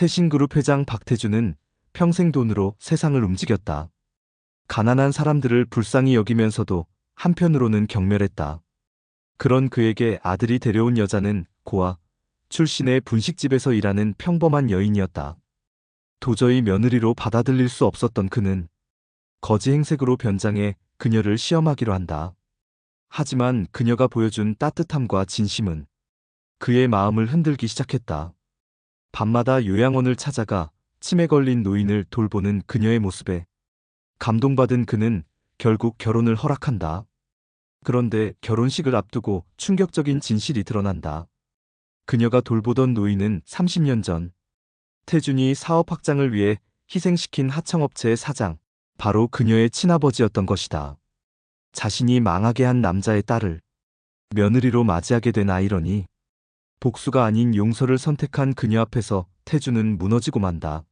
태신그룹 회장 박태주는 평생 돈으로 세상을 움직였다. 가난한 사람들을 불쌍히 여기면서도 한편으로는 경멸했다. 그런 그에게 아들이 데려온 여자는 고아 출신의 분식집에서 일하는 평범한 여인이었다. 도저히 며느리로 받아들일 수 없었던 그는 거지 행색으로 변장해 그녀를 시험하기로 한다. 하지만 그녀가 보여준 따뜻함과 진심은 그의 마음을 흔들기 시작했다. 밤마다 요양원을 찾아가 치매 걸린 노인을 돌보는 그녀의 모습에 감동받은 그는 결국 결혼을 허락한다. 그런데 결혼식을 앞두고 충격적인 진실이 드러난다. 그녀가 돌보던 노인은 30년 전 태준이 사업 확장을 위해 희생시킨 하청업체의 사장, 바로 그녀의 친아버지였던 것이다. 자신이 망하게 한 남자의 딸을 며느리로 맞이하게 된 아이러니, 복수가 아닌 용서를 선택한 그녀 앞에서 태준은 무너지고 만다.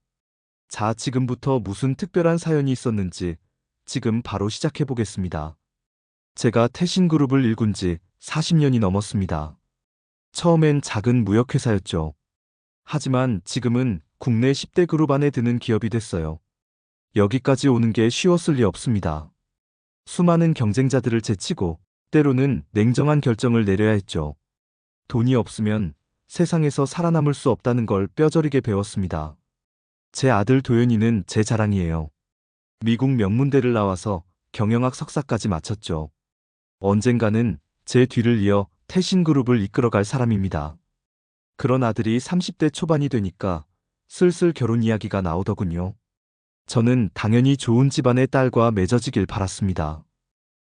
자, 지금부터 무슨 특별한 사연이 있었는지 지금 바로 시작해 보겠습니다. 제가 태신그룹을 일군 지 40년이 넘었습니다. 처음엔 작은 무역회사였죠. 하지만 지금은 국내 10대 그룹 안에 드는 기업이 됐어요. 여기까지 오는 게 쉬웠을 리 없습니다. 수많은 경쟁자들을 제치고 때로는 냉정한 결정을 내려야 했죠. 돈이 없으면 세상에서 살아남을 수 없다는 걸 뼈저리게 배웠습니다. 제 아들 도현이는 제 자랑이에요. 미국 명문대를 나와서 경영학 석사까지 마쳤죠. 언젠가는 제 뒤를 이어 태신그룹을 이끌어갈 사람입니다. 그런 아들이 30대 초반이 되니까 슬슬 결혼 이야기가 나오더군요. 저는 당연히 좋은 집안의 딸과 맺어지길 바랐습니다.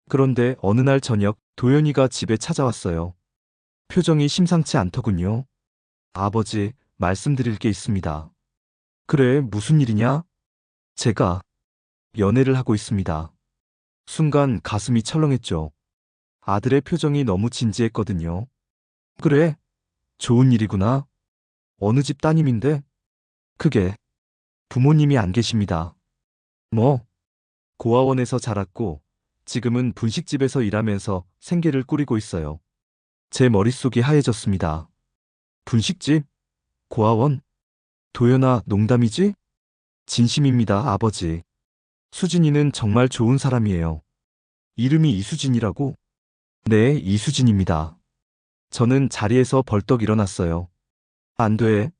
그런데 어느 날 저녁 도현이가 집에 찾아왔어요. 표정이 심상치 않더군요. 아버지, 말씀드릴 게 있습니다. 그래, 무슨 일이냐? 제가 연애를 하고 있습니다. 순간 가슴이 철렁했죠. 아들의 표정이 너무 진지했거든요. 그래, 좋은 일이구나. 어느 집 따님인데? 그게 부모님이 안 계십니다. 뭐? 고아원에서 자랐고 지금은 분식집에서 일하면서 생계를 꾸리고 있어요. 제 머릿속이 하얘졌습니다. 분식집? 고아원? 도연아, 농담이지? 진심입니다, 아버지. 수진이는 정말 좋은 사람이에요. 이름이 이수진이라고? 네, 이수진입니다. 저는 자리에서 벌떡 일어났어요. 안 돼.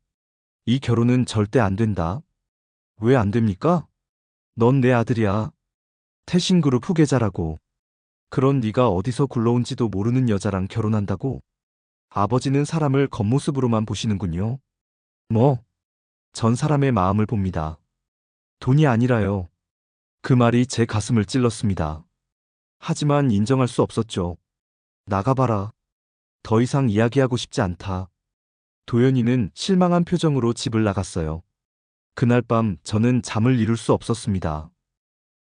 이 결혼은 절대 안 된다. 왜 안 됩니까? 넌 내 아들이야. 태신그룹 후계자라고. 그런 네가 어디서 굴러온지도 모르는 여자랑 결혼한다고? 아버지는 사람을 겉모습으로만 보시는군요. 뭐? 전 사람의 마음을 봅니다. 돈이 아니라요. 그 말이 제 가슴을 찔렀습니다. 하지만 인정할 수 없었죠. 나가봐라. 더 이상 이야기하고 싶지 않다. 도연이는 실망한 표정으로 집을 나갔어요. 그날 밤 저는 잠을 이룰 수 없었습니다.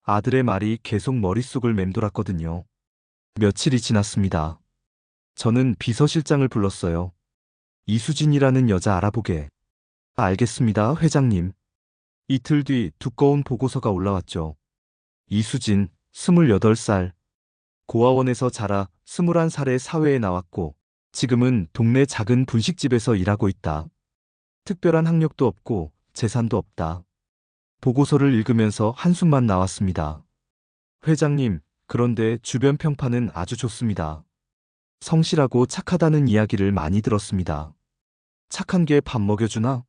아들의 말이 계속 머릿속을 맴돌았거든요. 며칠이 지났습니다. 저는 비서실장을 불렀어요. 이수진이라는 여자 알아보게. 알겠습니다, 회장님. 이틀 뒤 두꺼운 보고서가 올라왔죠. 이수진, 28살. 고아원에서 자라 21살에 사회에 나왔고, 지금은 동네 작은 분식집에서 일하고 있다. 특별한 학력도 없고 재산도 없다. 보고서를 읽으면서 한숨만 나왔습니다. 회장님, 그런데 주변 평판은 아주 좋습니다. 성실하고 착하다는 이야기를 많이 들었습니다. 착한 게 밥 먹여주나?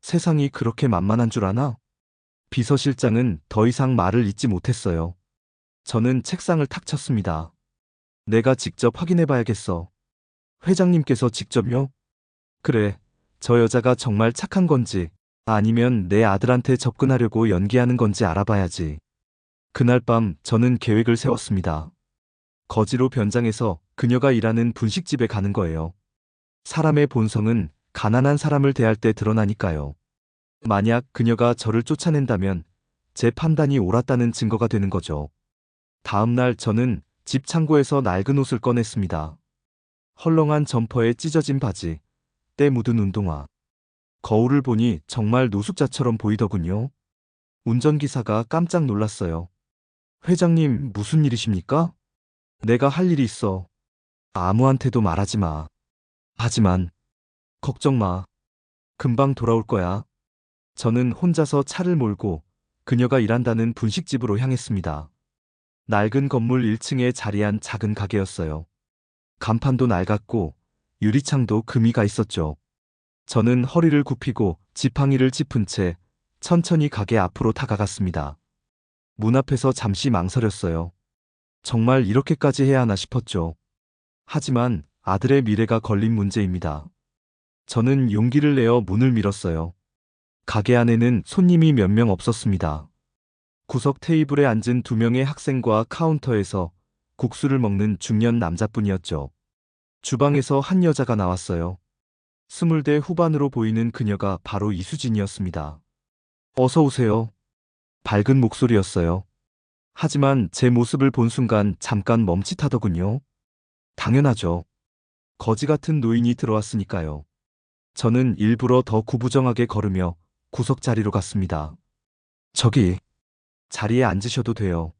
세상이 그렇게 만만한 줄 아나? 비서실장은 더 이상 말을 잇지 못했어요. 저는 책상을 탁 쳤습니다. 내가 직접 확인해봐야겠어. 회장님께서 직접요? 그래, 저 여자가 정말 착한 건지 아니면 내 아들한테 접근하려고 연기하는 건지 알아봐야지. 그날 밤 저는 계획을 세웠습니다. 거지로 변장해서 그녀가 일하는 분식집에 가는 거예요. 사람의 본성은 가난한 사람을 대할 때 드러나니까요. 만약 그녀가 저를 쫓아낸다면 제 판단이 옳았다는 증거가 되는 거죠. 다음 날 저는 집 창고에서 낡은 옷을 꺼냈습니다. 헐렁한 점퍼에 찢어진 바지, 때 묻은 운동화. 거울을 보니 정말 노숙자처럼 보이더군요. 운전기사가 깜짝 놀랐어요. 회장님, 무슨 일이십니까? 내가 할 일이 있어. 아무한테도 말하지 마. 하지만, 걱정 마. 금방 돌아올 거야. 저는 혼자서 차를 몰고 그녀가 일한다는 분식집으로 향했습니다. 낡은 건물 1층에 자리한 작은 가게였어요. 간판도 낡았고 유리창도 금이 가 있었죠. 저는 허리를 굽히고 지팡이를 짚은 채 천천히 가게 앞으로 다가갔습니다. 문 앞에서 잠시 망설였어요. 정말 이렇게까지 해야 하나 싶었죠. 하지만 아들의 미래가 걸린 문제입니다. 저는 용기를 내어 문을 밀었어요. 가게 안에는 손님이 몇 명 없었습니다. 구석 테이블에 앉은 2명의 학생과 카운터에서 국수를 먹는 중년 남자뿐이었죠. 주방에서 한 여자가 나왔어요. 20대 후반으로 보이는 그녀가 바로 이수진이었습니다. 어서 오세요. 밝은 목소리였어요. 하지만 제 모습을 본 순간 잠깐 멈칫하더군요. 당연하죠. 거지 같은 노인이 들어왔으니까요. 저는 일부러 더 구부정하게 걸으며 구석 자리로 갔습니다. 저기, 자리에 앉으셔도 돼요.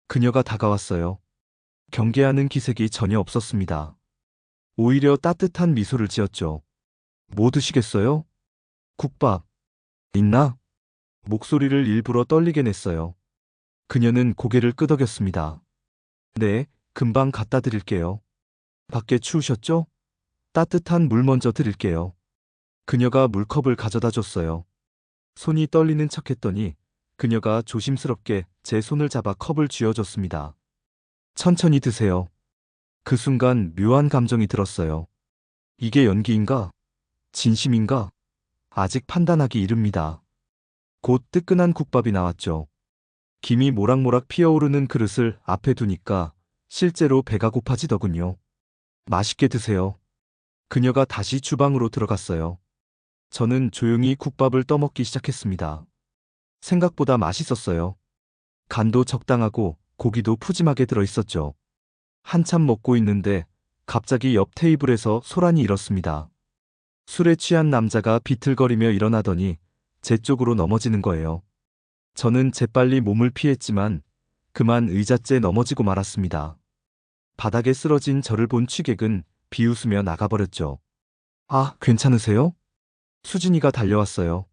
그녀가 다가왔어요. 경계하는 기색이 전혀 없었습니다. 오히려 따뜻한 미소를 지었죠. 뭐 드시겠어요? 국밥. 있나? 목소리를 일부러 떨리게 냈어요. 그녀는 고개를 끄덕였습니다. 네, 금방 갖다 드릴게요. 밖에 추우셨죠? 따뜻한 물 먼저 드릴게요. 그녀가 물컵을 가져다 줬어요. 손이 떨리는 척했더니 그녀가 조심스럽게 제 손을 잡아 컵을 쥐어줬습니다. 천천히 드세요. 그 순간 묘한 감정이 들었어요. 이게 연기인가? 진심인가? 아직 판단하기 이릅니다. 곧 뜨끈한 국밥이 나왔죠. 김이 모락모락 피어오르는 그릇을 앞에 두니까 실제로 배가 고파지더군요. 맛있게 드세요. 그녀가 다시 주방으로 들어갔어요. 저는 조용히 국밥을 떠먹기 시작했습니다. 생각보다 맛있었어요. 간도 적당하고 고기도 푸짐하게 들어있었죠. 한참 먹고 있는데 갑자기 옆 테이블에서 소란이 일었습니다. 술에 취한 남자가 비틀거리며 일어나더니 제 쪽으로 넘어지는 거예요. 저는 재빨리 몸을 피했지만 그만 의자째 넘어지고 말았습니다. 바닥에 쓰러진 저를 본 취객은 비웃으며 나가버렸죠. 아, 괜찮으세요? 수진이가 달려왔어요.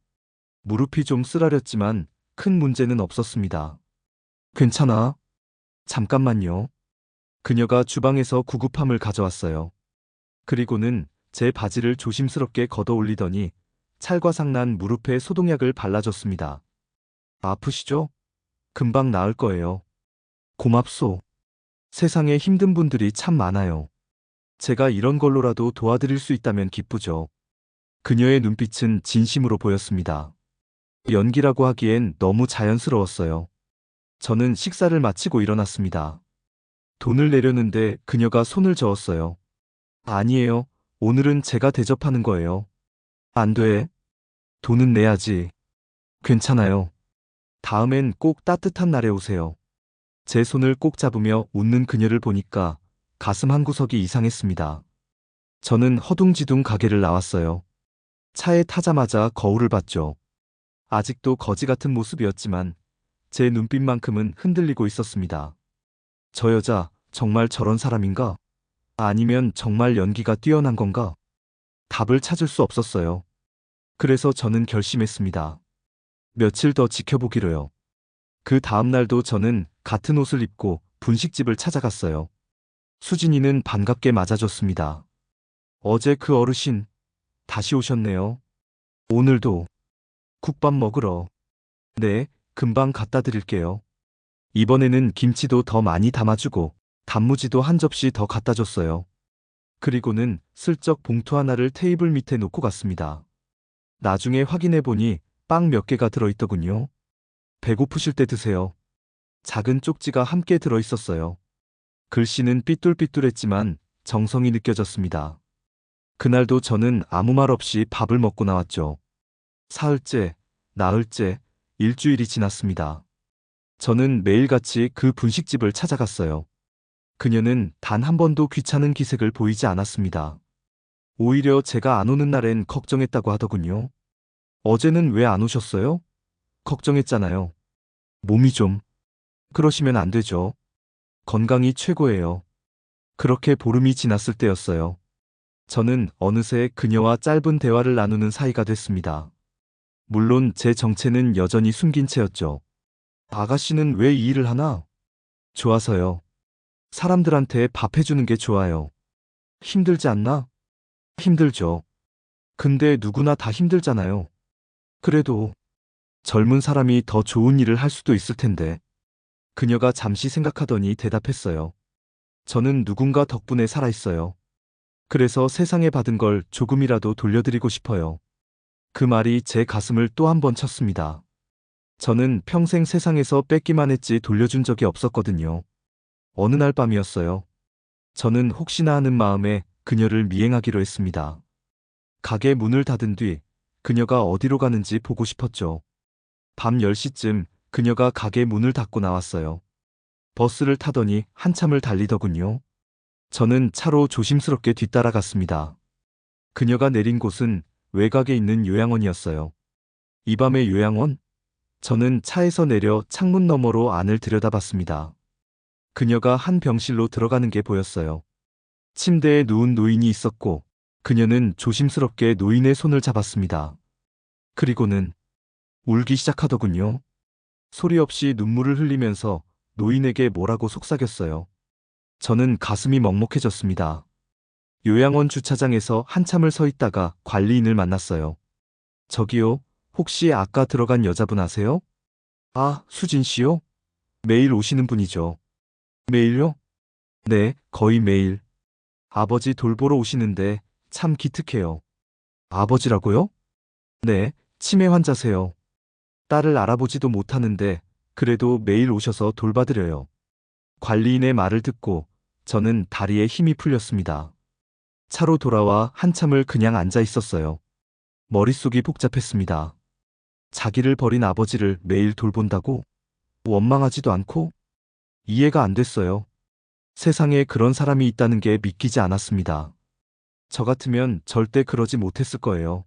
무릎이 좀 쓰라렸지만 큰 문제는 없었습니다. 괜찮아. 잠깐만요. 그녀가 주방에서 구급함을 가져왔어요. 그리고는 제 바지를 조심스럽게 걷어 올리더니 찰과상난 무릎에 소독약을 발라줬습니다. 아프시죠? 금방 나을 거예요. 고맙소. 세상에 힘든 분들이 참 많아요. 제가 이런 걸로라도 도와드릴 수 있다면 기쁘죠. 그녀의 눈빛은 진심으로 보였습니다. 연기라고 하기엔 너무 자연스러웠어요. 저는 식사를 마치고 일어났습니다. 돈을 내려는데 그녀가 손을 저었어요. 아니에요. 오늘은 제가 대접하는 거예요. 안 돼. 돈은 내야지. 괜찮아요. 다음엔 꼭 따뜻한 날에 오세요. 제 손을 꼭 잡으며 웃는 그녀를 보니까 가슴 한구석이 이상했습니다. 저는 허둥지둥 가게를 나왔어요. 차에 타자마자 거울을 봤죠. 아직도 거지 같은 모습이었지만 제 눈빛만큼은 흔들리고 있었습니다. 저 여자 정말 저런 사람인가? 아니면 정말 연기가 뛰어난 건가? 답을 찾을 수 없었어요. 그래서 저는 결심했습니다. 며칠 더 지켜보기로요. 그 다음 날도 저는 같은 옷을 입고 분식집을 찾아갔어요. 수진이는 반갑게 맞아줬습니다. 어제 그 어르신 다시 오셨네요. 오늘도 국밥 먹으러. 네, 금방 갖다 드릴게요. 이번에는 김치도 더 많이 담아주고 단무지도 한 접시 더 갖다 줬어요. 그리고는 슬쩍 봉투 하나를 테이블 밑에 놓고 갔습니다. 나중에 확인해 보니 빵 몇 개가 들어있더군요. 배고프실 때 드세요. 작은 쪽지가 함께 들어있었어요. 글씨는 삐뚤삐뚤했지만 정성이 느껴졌습니다. 그날도 저는 아무 말 없이 밥을 먹고 나왔죠. 사흘째, 나흘째, 일주일이 지났습니다. 저는 매일같이 그 분식집을 찾아갔어요. 그녀는 단 한 번도 귀찮은 기색을 보이지 않았습니다. 오히려 제가 안 오는 날엔 걱정했다고 하더군요. 어제는 왜 안 오셨어요? 걱정했잖아요. 몸이 좀. 그러시면 안 되죠. 건강이 최고예요. 그렇게 보름이 지났을 때였어요. 저는 어느새 그녀와 짧은 대화를 나누는 사이가 됐습니다. 물론 제 정체는 여전히 숨긴 채였죠. 아가씨는 왜 이 일을 하나? 좋아서요. 사람들한테 밥 해주는 게 좋아요. 힘들지 않나? 힘들죠. 근데 누구나 다 힘들잖아요. 그래도 젊은 사람이 더 좋은 일을 할 수도 있을 텐데. 그녀가 잠시 생각하더니 대답했어요. 저는 누군가 덕분에 살아있어요. 그래서 세상에 받은 걸 조금이라도 돌려드리고 싶어요. 그 말이 제 가슴을 또 한 번 쳤습니다. 저는 평생 세상에서 뺏기만 했지 돌려준 적이 없었거든요. 어느 날 밤이었어요. 저는 혹시나 하는 마음에 그녀를 미행하기로 했습니다. 가게 문을 닫은 뒤 그녀가 어디로 가는지 보고 싶었죠. 밤 10시쯤 그녀가 가게 문을 닫고 나왔어요. 버스를 타더니 한참을 달리더군요. 저는 차로 조심스럽게 뒤따라갔습니다. 그녀가 내린 곳은 외곽에 있는 요양원이었어요. 이 밤의 요양원? 저는 차에서 내려 창문 너머로 안을 들여다봤습니다. 그녀가 한 병실로 들어가는 게 보였어요. 침대에 누운 노인이 있었고 그녀는 조심스럽게 노인의 손을 잡았습니다. 그리고는 울기 시작하더군요. 소리 없이 눈물을 흘리면서 노인에게 뭐라고 속삭였어요. 저는 가슴이 먹먹해졌습니다. 요양원 주차장에서 한참을 서 있다가 관리인을 만났어요. 저기요, 혹시 아까 들어간 여자분 아세요? 아, 수진 씨요? 매일 오시는 분이죠. 매일요? 네, 거의 매일. 아버지 돌보러 오시는데 참 기특해요. 아버지라고요? 네, 치매 환자세요. 딸을 알아보지도 못하는데 그래도 매일 오셔서 돌봐드려요. 관리인의 말을 듣고 저는 다리에 힘이 풀렸습니다. 차로 돌아와 한참을 그냥 앉아 있었어요. 머릿속이 복잡했습니다. 자기를 버린 아버지를 매일 돌본다고? 원망하지도 않고? 이해가 안 됐어요. 세상에 그런 사람이 있다는 게 믿기지 않았습니다. 저 같으면 절대 그러지 못했을 거예요.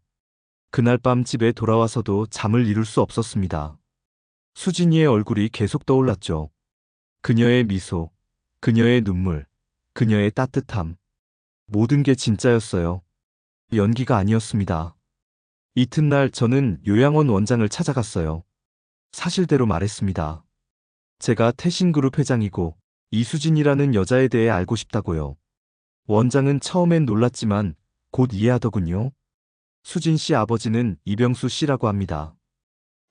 그날 밤 집에 돌아와서도 잠을 이룰 수 없었습니다. 수진이의 얼굴이 계속 떠올랐죠. 그녀의 미소, 그녀의 눈물, 그녀의 따뜻함. 모든 게 진짜였어요. 연기가 아니었습니다. 이튿날 저는 요양원 원장을 찾아갔어요. 사실대로 말했습니다. 제가 태신그룹 회장이고 이수진이라는 여자에 대해 알고 싶다고요. 원장은 처음엔 놀랐지만 곧 이해하더군요. 수진 씨 아버지는 이병수 씨라고 합니다.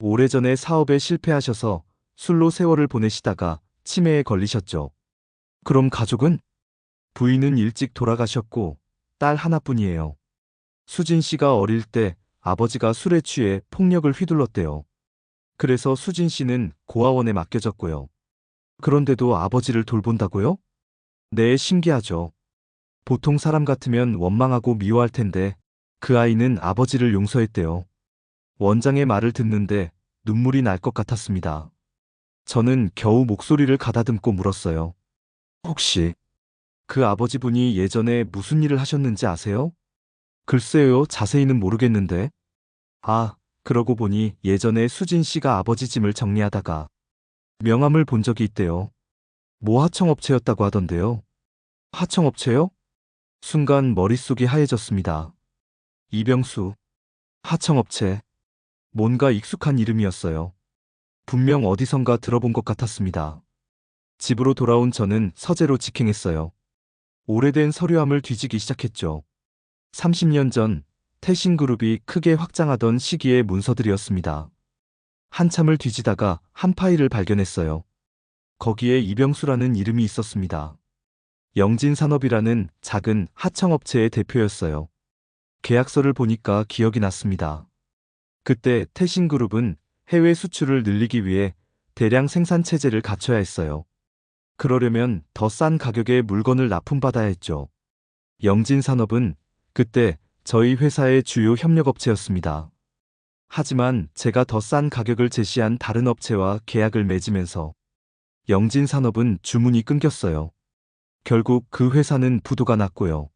오래전에 사업에 실패하셔서 술로 세월을 보내시다가 치매에 걸리셨죠. 그럼 가족은? 부인은 일찍 돌아가셨고 딸 하나뿐이에요. 수진 씨가 어릴 때 아버지가 술에 취해 폭력을 휘둘렀대요. 그래서 수진 씨는 고아원에 맡겨졌고요. 그런데도 아버지를 돌본다고요? 네, 신기하죠. 보통 사람 같으면 원망하고 미워할 텐데 그 아이는 아버지를 용서했대요. 원장의 말을 듣는데 눈물이 날 것 같았습니다. 저는 겨우 목소리를 가다듬고 물었어요. 혹시 그 아버지분이 예전에 무슨 일을 하셨는지 아세요? 글쎄요, 자세히는 모르겠는데. 아, 그러고 보니 예전에 수진 씨가 아버지 짐을 정리하다가 명함을 본 적이 있대요. 모 하청업체였다고 하던데요. 하청업체요? 순간 머릿속이 하얘졌습니다. 이병수, 하청업체. 뭔가 익숙한 이름이었어요. 분명 어디선가 들어본 것 같았습니다. 집으로 돌아온 저는 서재로 직행했어요. 오래된 서류함을 뒤지기 시작했죠. 30년 전 태신그룹이 크게 확장하던 시기의 문서들이었습니다. 한참을 뒤지다가 한 파일을 발견했어요. 거기에 이병수라는 이름이 있었습니다. 영진산업이라는 작은 하청업체의 대표였어요. 계약서를 보니까 기억이 났습니다. 그때 태신그룹은 해외 수출을 늘리기 위해 대량 생산 체제를 갖춰야 했어요. 그러려면 더 싼 가격에 물건을 납품받아야 했죠. 영진산업은 그때 저희 회사의 주요 협력업체였습니다. 하지만 제가 더 싼 가격을 제시한 다른 업체와 계약을 맺으면서 영진산업은 주문이 끊겼어요. 결국 그 회사는 부도가 났고요.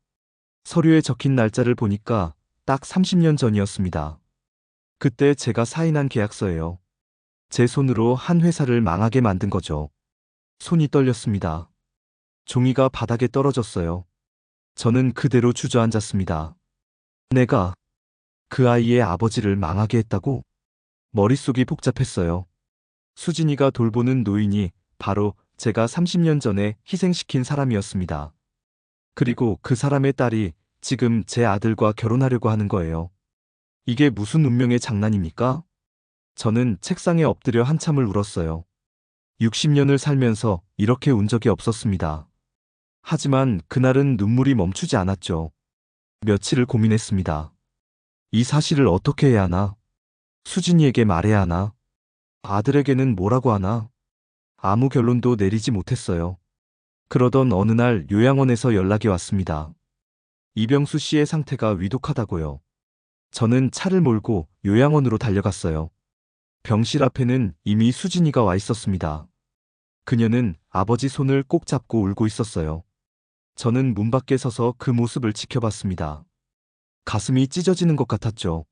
서류에 적힌 날짜를 보니까 딱 30년 전이었습니다. 그때 제가 사인한 계약서예요. 제 손으로 한 회사를 망하게 만든 거죠. 손이 떨렸습니다. 종이가 바닥에 떨어졌어요. 저는 그대로 주저앉았습니다. 내가 그 아이의 아버지를 망하게 했다고? 머릿속이 복잡했어요. 수진이가 돌보는 노인이 바로 제가 30년 전에 희생시킨 사람이었습니다. 그리고 그 사람의 딸이 지금 제 아들과 결혼하려고 하는 거예요. 이게 무슨 운명의 장난입니까? 저는 책상에 엎드려 한참을 울었어요. 60년을 살면서 이렇게 운 적이 없었습니다. 하지만 그날은 눈물이 멈추지 않았죠. 며칠을 고민했습니다. 이 사실을 어떻게 해야 하나? 수진이에게 말해야 하나? 아들에게는 뭐라고 하나? 아무 결론도 내리지 못했어요. 그러던 어느 날 요양원에서 연락이 왔습니다. 이병수 씨의 상태가 위독하다고요. 저는 차를 몰고 요양원으로 달려갔어요. 병실 앞에는 이미 수진이가 와 있었습니다. 그녀는 아버지 손을 꼭 잡고 울고 있었어요. 저는 문 밖에 서서 그 모습을 지켜봤습니다. 가슴이 찢어지는 것 같았죠.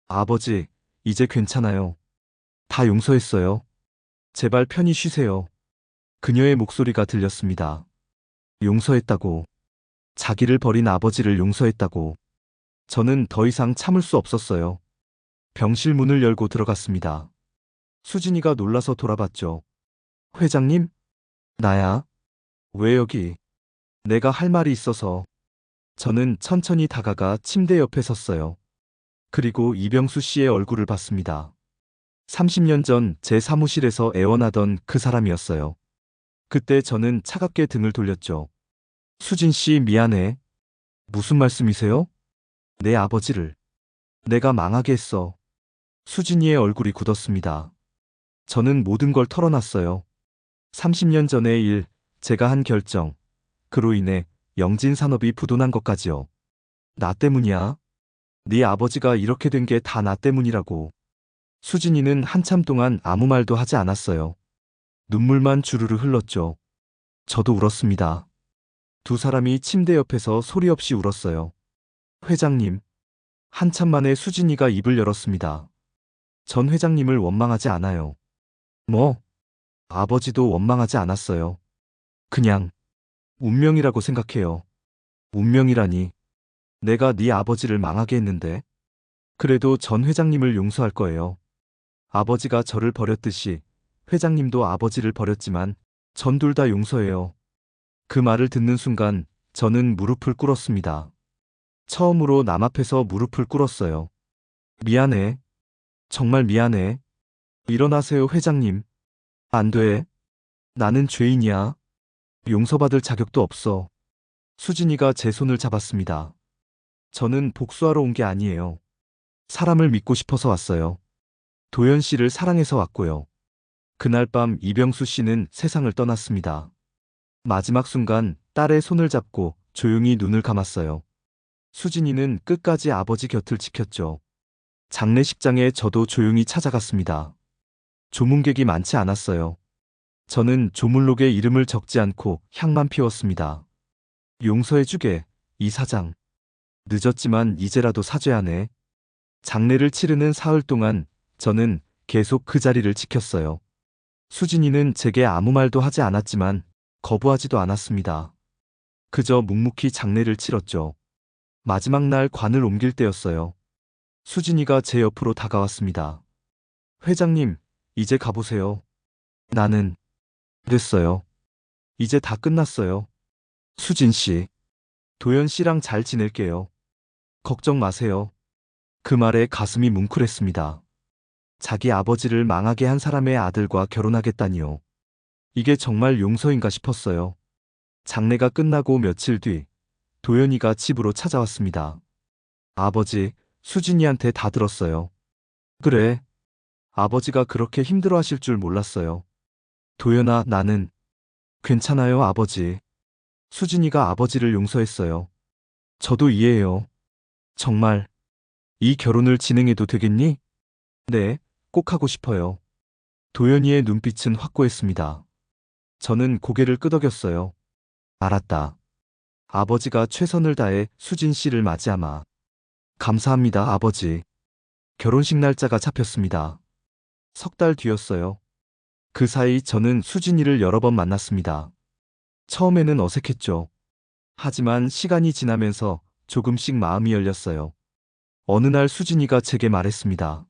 아버지, 이제 괜찮아요. 다 용서했어요. 제발 편히 쉬세요. 그녀의 목소리가 들렸습니다. 용서했다고. 자기를 버린 아버지를 용서했다고. 저는 더 이상 참을 수 없었어요. 병실 문을 열고 들어갔습니다. 수진이가 놀라서 돌아봤죠. 회장님? 나야? 왜 여기? 내가 할 말이 있어서. 저는 천천히 다가가 침대 옆에 섰어요. 그리고 이병수 씨의 얼굴을 봤습니다. 30년 전 제 사무실에서 애원하던 그 사람이었어요. 그때 저는 차갑게 등을 돌렸죠. 수진 씨 미안해. 무슨 말씀이세요? 내 아버지를 내가 망하게 했어. 수진이의 얼굴이 굳었습니다. 저는 모든 걸 털어놨어요. 30년 전의 일, 제가 한 결정, 그로 인해 영진 산업이 부도난 것까지요. 나 때문이야. 네 아버지가 이렇게 된 게 다 나 때문이라고. 수진이는 한참 동안 아무 말도 하지 않았어요. 눈물만 주르르 흘렀죠. 저도 울었습니다. 두 사람이 침대 옆에서 소리 없이 울었어요. 회장님. 한참 만에 수진이가 입을 열었습니다. 전 회장님을 원망하지 않아요. 뭐? 아버지도 원망하지 않았어요. 그냥 운명이라고 생각해요. 운명이라니. 내가 네 아버지를 망하게 했는데. 그래도 전 회장님을 용서할 거예요. 아버지가 저를 버렸듯이 회장님도 아버지를 버렸지만 전 둘 다 용서해요. 그 말을 듣는 순간 저는 무릎을 꿇었습니다. 처음으로 남 앞에서 무릎을 꿇었어요. 미안해. 정말 미안해. 일어나세요, 회장님. 안 돼. 나는 죄인이야. 용서받을 자격도 없어. 수진이가 제 손을 잡았습니다. 저는 복수하러 온 게 아니에요. 사람을 믿고 싶어서 왔어요. 도연 씨를 사랑해서 왔고요. 그날 밤 이병수 씨는 세상을 떠났습니다. 마지막 순간 딸의 손을 잡고 조용히 눈을 감았어요. 수진이는 끝까지 아버지 곁을 지켰죠. 장례식장에 저도 조용히 찾아갔습니다. 조문객이 많지 않았어요. 저는 조문록에 이름을 적지 않고 향만 피웠습니다. 용서해주게, 이 사장. 늦었지만 이제라도 사죄하네. 장례를 치르는 사흘 동안 저는 계속 그 자리를 지켰어요. 수진이는 제게 아무 말도 하지 않았지만 거부하지도 않았습니다. 그저 묵묵히 장례를 치렀죠. 마지막 날 관을 옮길 때였어요. 수진이가 제 옆으로 다가왔습니다. 회장님, 이제 가보세요. 나는 됐어요. 이제 다 끝났어요. 수진 씨, 도연 씨랑 잘 지낼게요. 걱정 마세요. 그 말에 가슴이 뭉클했습니다. 자기 아버지를 망하게 한 사람의 아들과 결혼하겠다니요. 이게 정말 용서인가 싶었어요. 장례가 끝나고 며칠 뒤 도연이가 집으로 찾아왔습니다. 아버지, 수진이한테 다 들었어요. 그래. 아버지가 그렇게 힘들어하실 줄 몰랐어요. 도연아, 나는 괜찮아요, 아버지. 수진이가 아버지를 용서했어요. 저도 이해해요. 정말 이 결혼을 진행해도 되겠니? 네, 꼭 하고 싶어요. 도연이의 눈빛은 확고했습니다. 저는 고개를 끄덕였어요. 알았다. 아버지가 최선을 다해 수진 씨를 맞이하마. 감사합니다, 아버지. 결혼식 날짜가 잡혔습니다. 석 달 뒤였어요. 그 사이 저는 수진이를 여러 번 만났습니다. 처음에는 어색했죠. 하지만 시간이 지나면서 조금씩 마음이 열렸어요. 어느 날 수진이가 제게 말했습니다.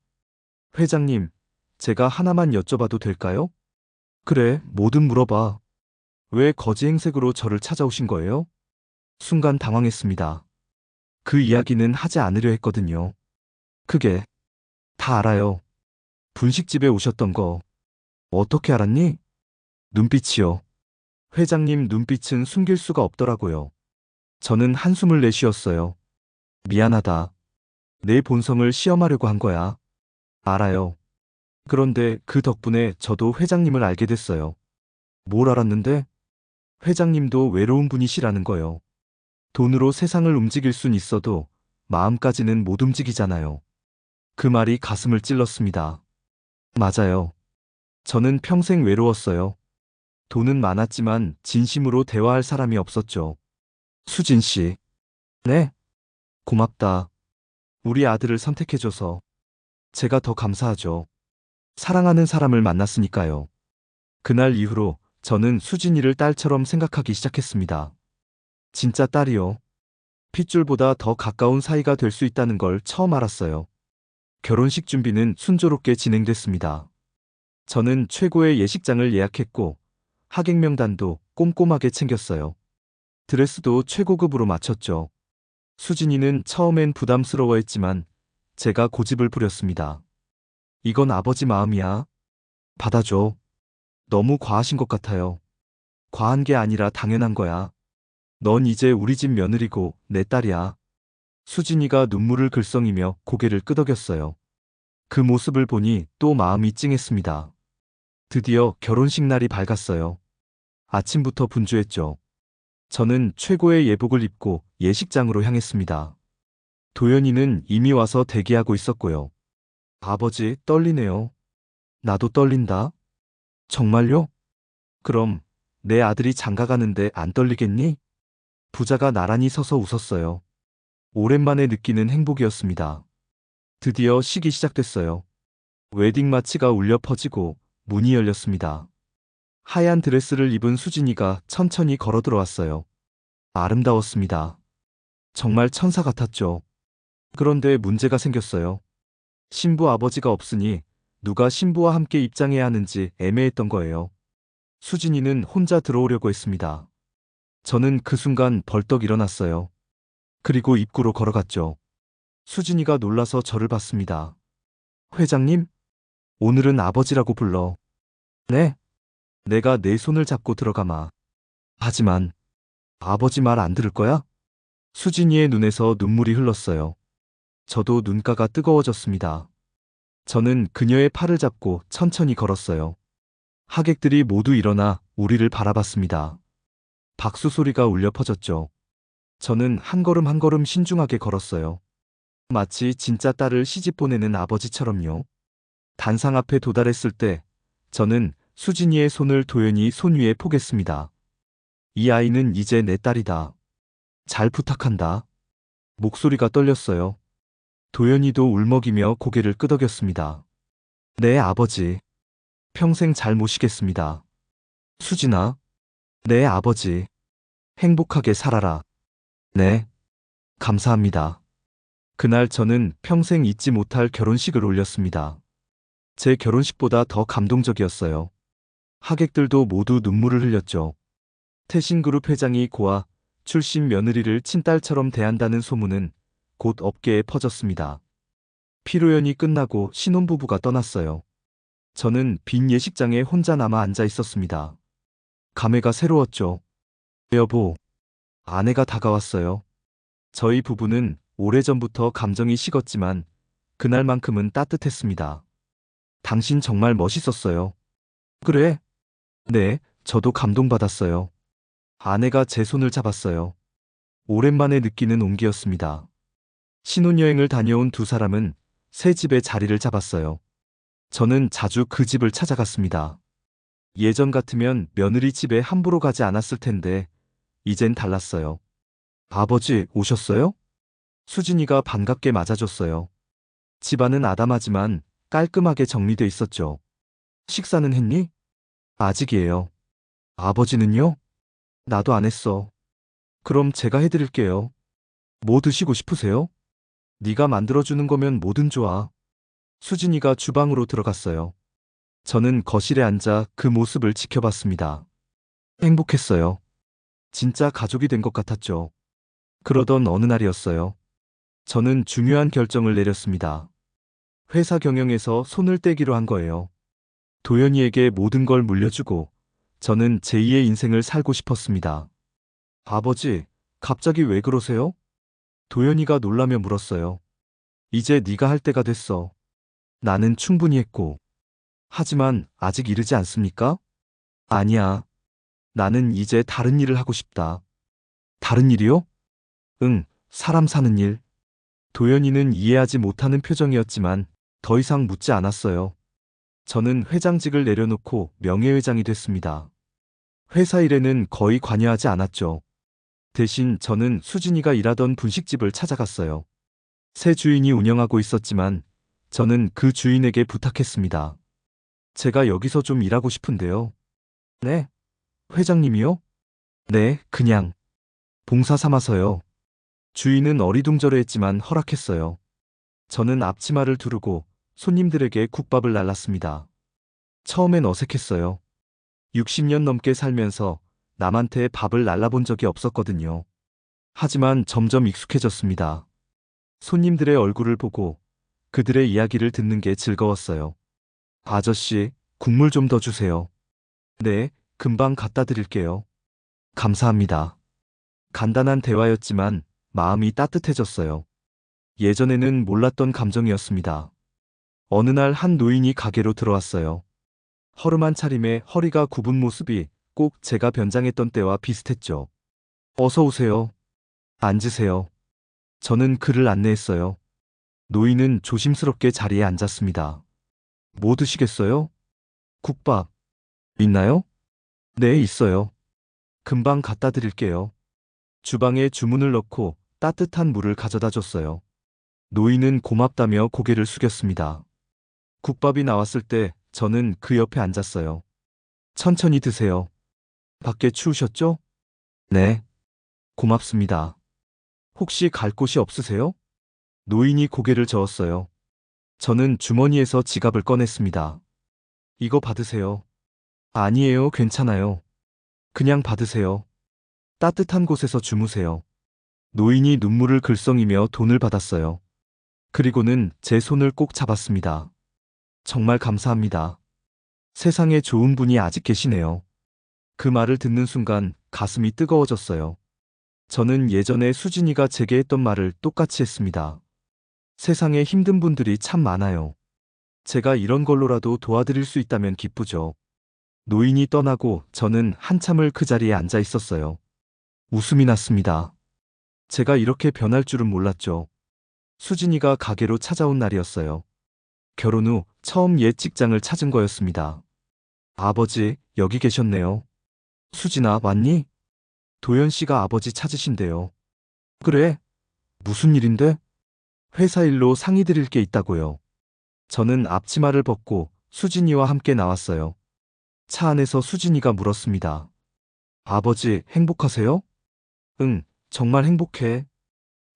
회장님, 제가 하나만 여쭤봐도 될까요? 그래, 뭐든 물어봐. 왜 거지 행색으로 저를 찾아오신 거예요? 순간 당황했습니다. 그 이야기는 하지 않으려 했거든요. 그게 다 알아요. 분식집에 오셨던 거 어떻게 알았니? 눈빛이요. 회장님 눈빛은 숨길 수가 없더라고요. 저는 한숨을 내쉬었어요. 미안하다. 내 본성을 시험하려고 한 거야. 알아요. 그런데 그 덕분에 저도 회장님을 알게 됐어요. 뭘 알았는데? 회장님도 외로운 분이시라는 거요. 돈으로 세상을 움직일 순 있어도 마음까지는 못 움직이잖아요. 그 말이 가슴을 찔렀습니다. 맞아요. 저는 평생 외로웠어요. 돈은 많았지만 진심으로 대화할 사람이 없었죠. 수진 씨. 네? 고맙다. 우리 아들을 선택해줘서. 제가 더 감사하죠. 사랑하는 사람을 만났으니까요. 그날 이후로 저는 수진이를 딸처럼 생각하기 시작했습니다. 진짜 딸이요. 핏줄보다 더 가까운 사이가 될 수 있다는 걸 처음 알았어요. 결혼식 준비는 순조롭게 진행됐습니다. 저는 최고의 예식장을 예약했고 하객 명단도 꼼꼼하게 챙겼어요. 드레스도 최고급으로 맞췄죠. 수진이는 처음엔 부담스러워했지만 제가 고집을 부렸습니다. 이건 아버지 마음이야. 받아줘. 너무 과하신 것 같아요. 과한 게 아니라 당연한 거야. 넌 이제 우리 집 며느리고 내 딸이야. 수진이가 눈물을 글썽이며 고개를 끄덕였어요. 그 모습을 보니 또 마음이 찡했습니다. 드디어 결혼식 날이 밝았어요. 아침부터 분주했죠. 저는 최고의 예복을 입고 예식장으로 향했습니다. 도연이는 이미 와서 대기하고 있었고요. 아버지, 떨리네요. 나도 떨린다. 정말요? 그럼 내 아들이 장가가는데 안 떨리겠니? 부자가 나란히 서서 웃었어요. 오랜만에 느끼는 행복이었습니다. 드디어 식이 시작됐어요. 웨딩 마치가 울려 퍼지고 문이 열렸습니다. 하얀 드레스를 입은 수진이가 천천히 걸어 들어왔어요. 아름다웠습니다. 정말 천사 같았죠. 그런데 문제가 생겼어요. 신부 아버지가 없으니 누가 신부와 함께 입장해야 하는지 애매했던 거예요. 수진이는 혼자 들어오려고 했습니다. 저는 그 순간 벌떡 일어났어요. 그리고 입구로 걸어갔죠. 수진이가 놀라서 저를 봤습니다. 회장님? 오늘은 아버지라고 불러. 네? 내가 내 손을 잡고 들어가마. 하지만 아버지 말 안 들을 거야? 수진이의 눈에서 눈물이 흘렀어요. 저도 눈가가 뜨거워졌습니다. 저는 그녀의 팔을 잡고 천천히 걸었어요. 하객들이 모두 일어나 우리를 바라봤습니다. 박수 소리가 울려 퍼졌죠. 저는 한 걸음 한 걸음 신중하게 걸었어요. 마치 진짜 딸을 시집 보내는 아버지처럼요. 단상 앞에 도달했을 때 저는 수진이의 손을 도연히 손 위에 포겠습니다. 이 아이는 이제 내 딸이다. 잘 부탁한다. 목소리가 떨렸어요. 도연이도 울먹이며 고개를 끄덕였습니다. 네, 아버지. 평생 잘 모시겠습니다. 수진아. 네, 아버지. 행복하게 살아라. 네. 감사합니다. 그날 저는 평생 잊지 못할 결혼식을 올렸습니다. 제 결혼식보다 더 감동적이었어요. 하객들도 모두 눈물을 흘렸죠. 태신그룹 회장이 고아 출신 며느리를 친딸처럼 대한다는 소문은 곧 업계에 퍼졌습니다. 피로연이 끝나고 신혼부부가 떠났어요. 저는 빈 예식장에 혼자 남아 앉아 있었습니다. 감회가 새로웠죠. 여보, 아내가 다가왔어요. 저희 부부는 오래전부터 감정이 식었지만 그날만큼은 따뜻했습니다. 당신 정말 멋있었어요. 그래? 네, 저도 감동받았어요. 아내가 제 손을 잡았어요. 오랜만에 느끼는 온기였습니다. 신혼여행을 다녀온 두 사람은 새 집에 자리를 잡았어요. 저는 자주 그 집을 찾아갔습니다. 예전 같으면 며느리 집에 함부로 가지 않았을 텐데 이젠 달랐어요. 아버지 오셨어요? 수진이가 반갑게 맞아줬어요. 집안은 아담하지만 깔끔하게 정리돼 있었죠. 식사는 했니? 아직이에요. 아버지는요? 나도 안 했어. 그럼 제가 해드릴게요. 뭐 드시고 싶으세요? 네가 만들어주는 거면 뭐든 좋아. 수진이가 주방으로 들어갔어요. 저는 거실에 앉아 그 모습을 지켜봤습니다. 행복했어요. 진짜 가족이 된 것 같았죠. 그러던 어느 날이었어요. 저는 중요한 결정을 내렸습니다. 회사 경영에서 손을 떼기로 한 거예요. 도연이에게 모든 걸 물려주고 저는 제2의 인생을 살고 싶었습니다. 아버지, 갑자기 왜 그러세요? 도연이가 놀라며 물었어요. 이제 네가 할 때가 됐어. 나는 충분히 했고. 하지만 아직 이르지 않습니까? 아니야. 나는 이제 다른 일을 하고 싶다. 다른 일이요? 응, 사람 사는 일. 도연이는 이해하지 못하는 표정이었지만 더 이상 묻지 않았어요. 저는 회장직을 내려놓고 명예회장이 됐습니다. 회사 일에는 거의 관여하지 않았죠. 대신 저는 수진이가 일하던 분식집을 찾아갔어요. 새 주인이 운영하고 있었지만 저는 그 주인에게 부탁했습니다. 제가 여기서 좀 일하고 싶은데요. 네? 회장님이요? 네, 그냥. 봉사 삼아서요. 주인은 어리둥절해했지만 허락했어요. 저는 앞치마를 두르고 손님들에게 국밥을 날랐습니다. 처음엔 어색했어요. 60년 넘게 살면서 남한테 밥을 날라본 적이 없었거든요. 하지만 점점 익숙해졌습니다. 손님들의 얼굴을 보고 그들의 이야기를 듣는 게 즐거웠어요. 아저씨, 국물 좀 더 주세요. 네, 금방 갖다 드릴게요. 감사합니다. 간단한 대화였지만 마음이 따뜻해졌어요. 예전에는 몰랐던 감정이었습니다. 어느 날 한 노인이 가게로 들어왔어요. 허름한 차림에 허리가 굽은 모습이 꼭 제가 변장했던 때와 비슷했죠. 어서 오세요. 앉으세요. 저는 그를 안내했어요. 노인은 조심스럽게 자리에 앉았습니다. 뭐 드시겠어요? 국밥. 있나요? 네, 있어요. 금방 갖다 드릴게요. 주방에 주문을 넣고 따뜻한 물을 가져다 줬어요. 노인은 고맙다며 고개를 숙였습니다. 국밥이 나왔을 때 저는 그 옆에 앉았어요. 천천히 드세요. 밖에 추우셨죠? 네. 고맙습니다. 혹시 갈 곳이 없으세요? 노인이 고개를 저었어요. 저는 주머니에서 지갑을 꺼냈습니다. 이거 받으세요. 아니에요, 괜찮아요. 그냥 받으세요. 따뜻한 곳에서 주무세요. 노인이 눈물을 글썽이며 돈을 받았어요. 그리고는 제 손을 꼭 잡았습니다. 정말 감사합니다. 세상에 좋은 분이 아직 계시네요. 그 말을 듣는 순간 가슴이 뜨거워졌어요. 저는 예전에 수진이가 제게 했던 말을 똑같이 했습니다. 세상에 힘든 분들이 참 많아요. 제가 이런 걸로라도 도와드릴 수 있다면 기쁘죠. 노인이 떠나고 저는 한참을 그 자리에 앉아 있었어요. 웃음이 났습니다. 제가 이렇게 변할 줄은 몰랐죠. 수진이가 가게로 찾아온 날이었어요. 결혼 후 처음 옛 직장을 찾은 거였습니다. 아버지, 여기 계셨네요. 수진아, 왔니? 도연 씨가 아버지 찾으신대요. 그래? 무슨 일인데? 회사 일로 상의 드릴 게 있다고요. 저는 앞치마를 벗고 수진이와 함께 나왔어요. 차 안에서 수진이가 물었습니다. 아버지, 행복하세요? 응, 정말 행복해.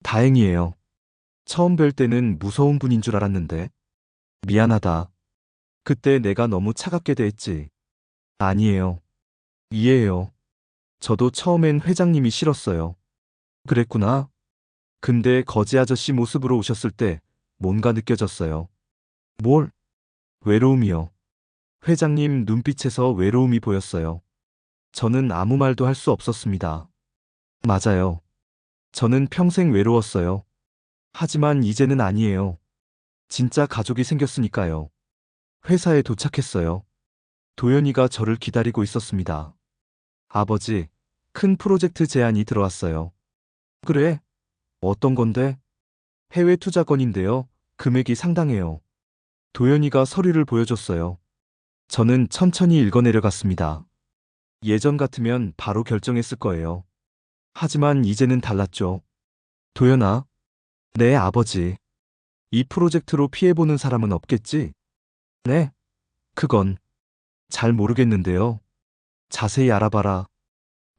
다행이에요. 처음 뵐 때는 무서운 분인 줄 알았는데. 미안하다. 그때 내가 너무 차갑게 대했지. 아니에요. 이해해요. 저도 처음엔 회장님이 싫었어요. 그랬구나. 근데 거지 아저씨 모습으로 오셨을 때 뭔가 느껴졌어요. 뭘? 외로움이요. 회장님 눈빛에서 외로움이 보였어요. 저는 아무 말도 할 수 없었습니다. 맞아요. 저는 평생 외로웠어요. 하지만 이제는 아니에요. 진짜 가족이 생겼으니까요. 회사에 도착했어요. 도연이가 저를 기다리고 있었습니다. 아버지, 큰 프로젝트 제안이 들어왔어요. 그래? 어떤 건데? 해외 투자건인데요. 금액이 상당해요. 도연이가 서류를 보여줬어요. 저는 천천히 읽어내려갔습니다. 예전 같으면 바로 결정했을 거예요. 하지만 이제는 달랐죠. 도연아, 네, 아버지. 이 프로젝트로 피해보는 사람은 없겠지? 네, 그건 잘 모르겠는데요. 자세히 알아봐라.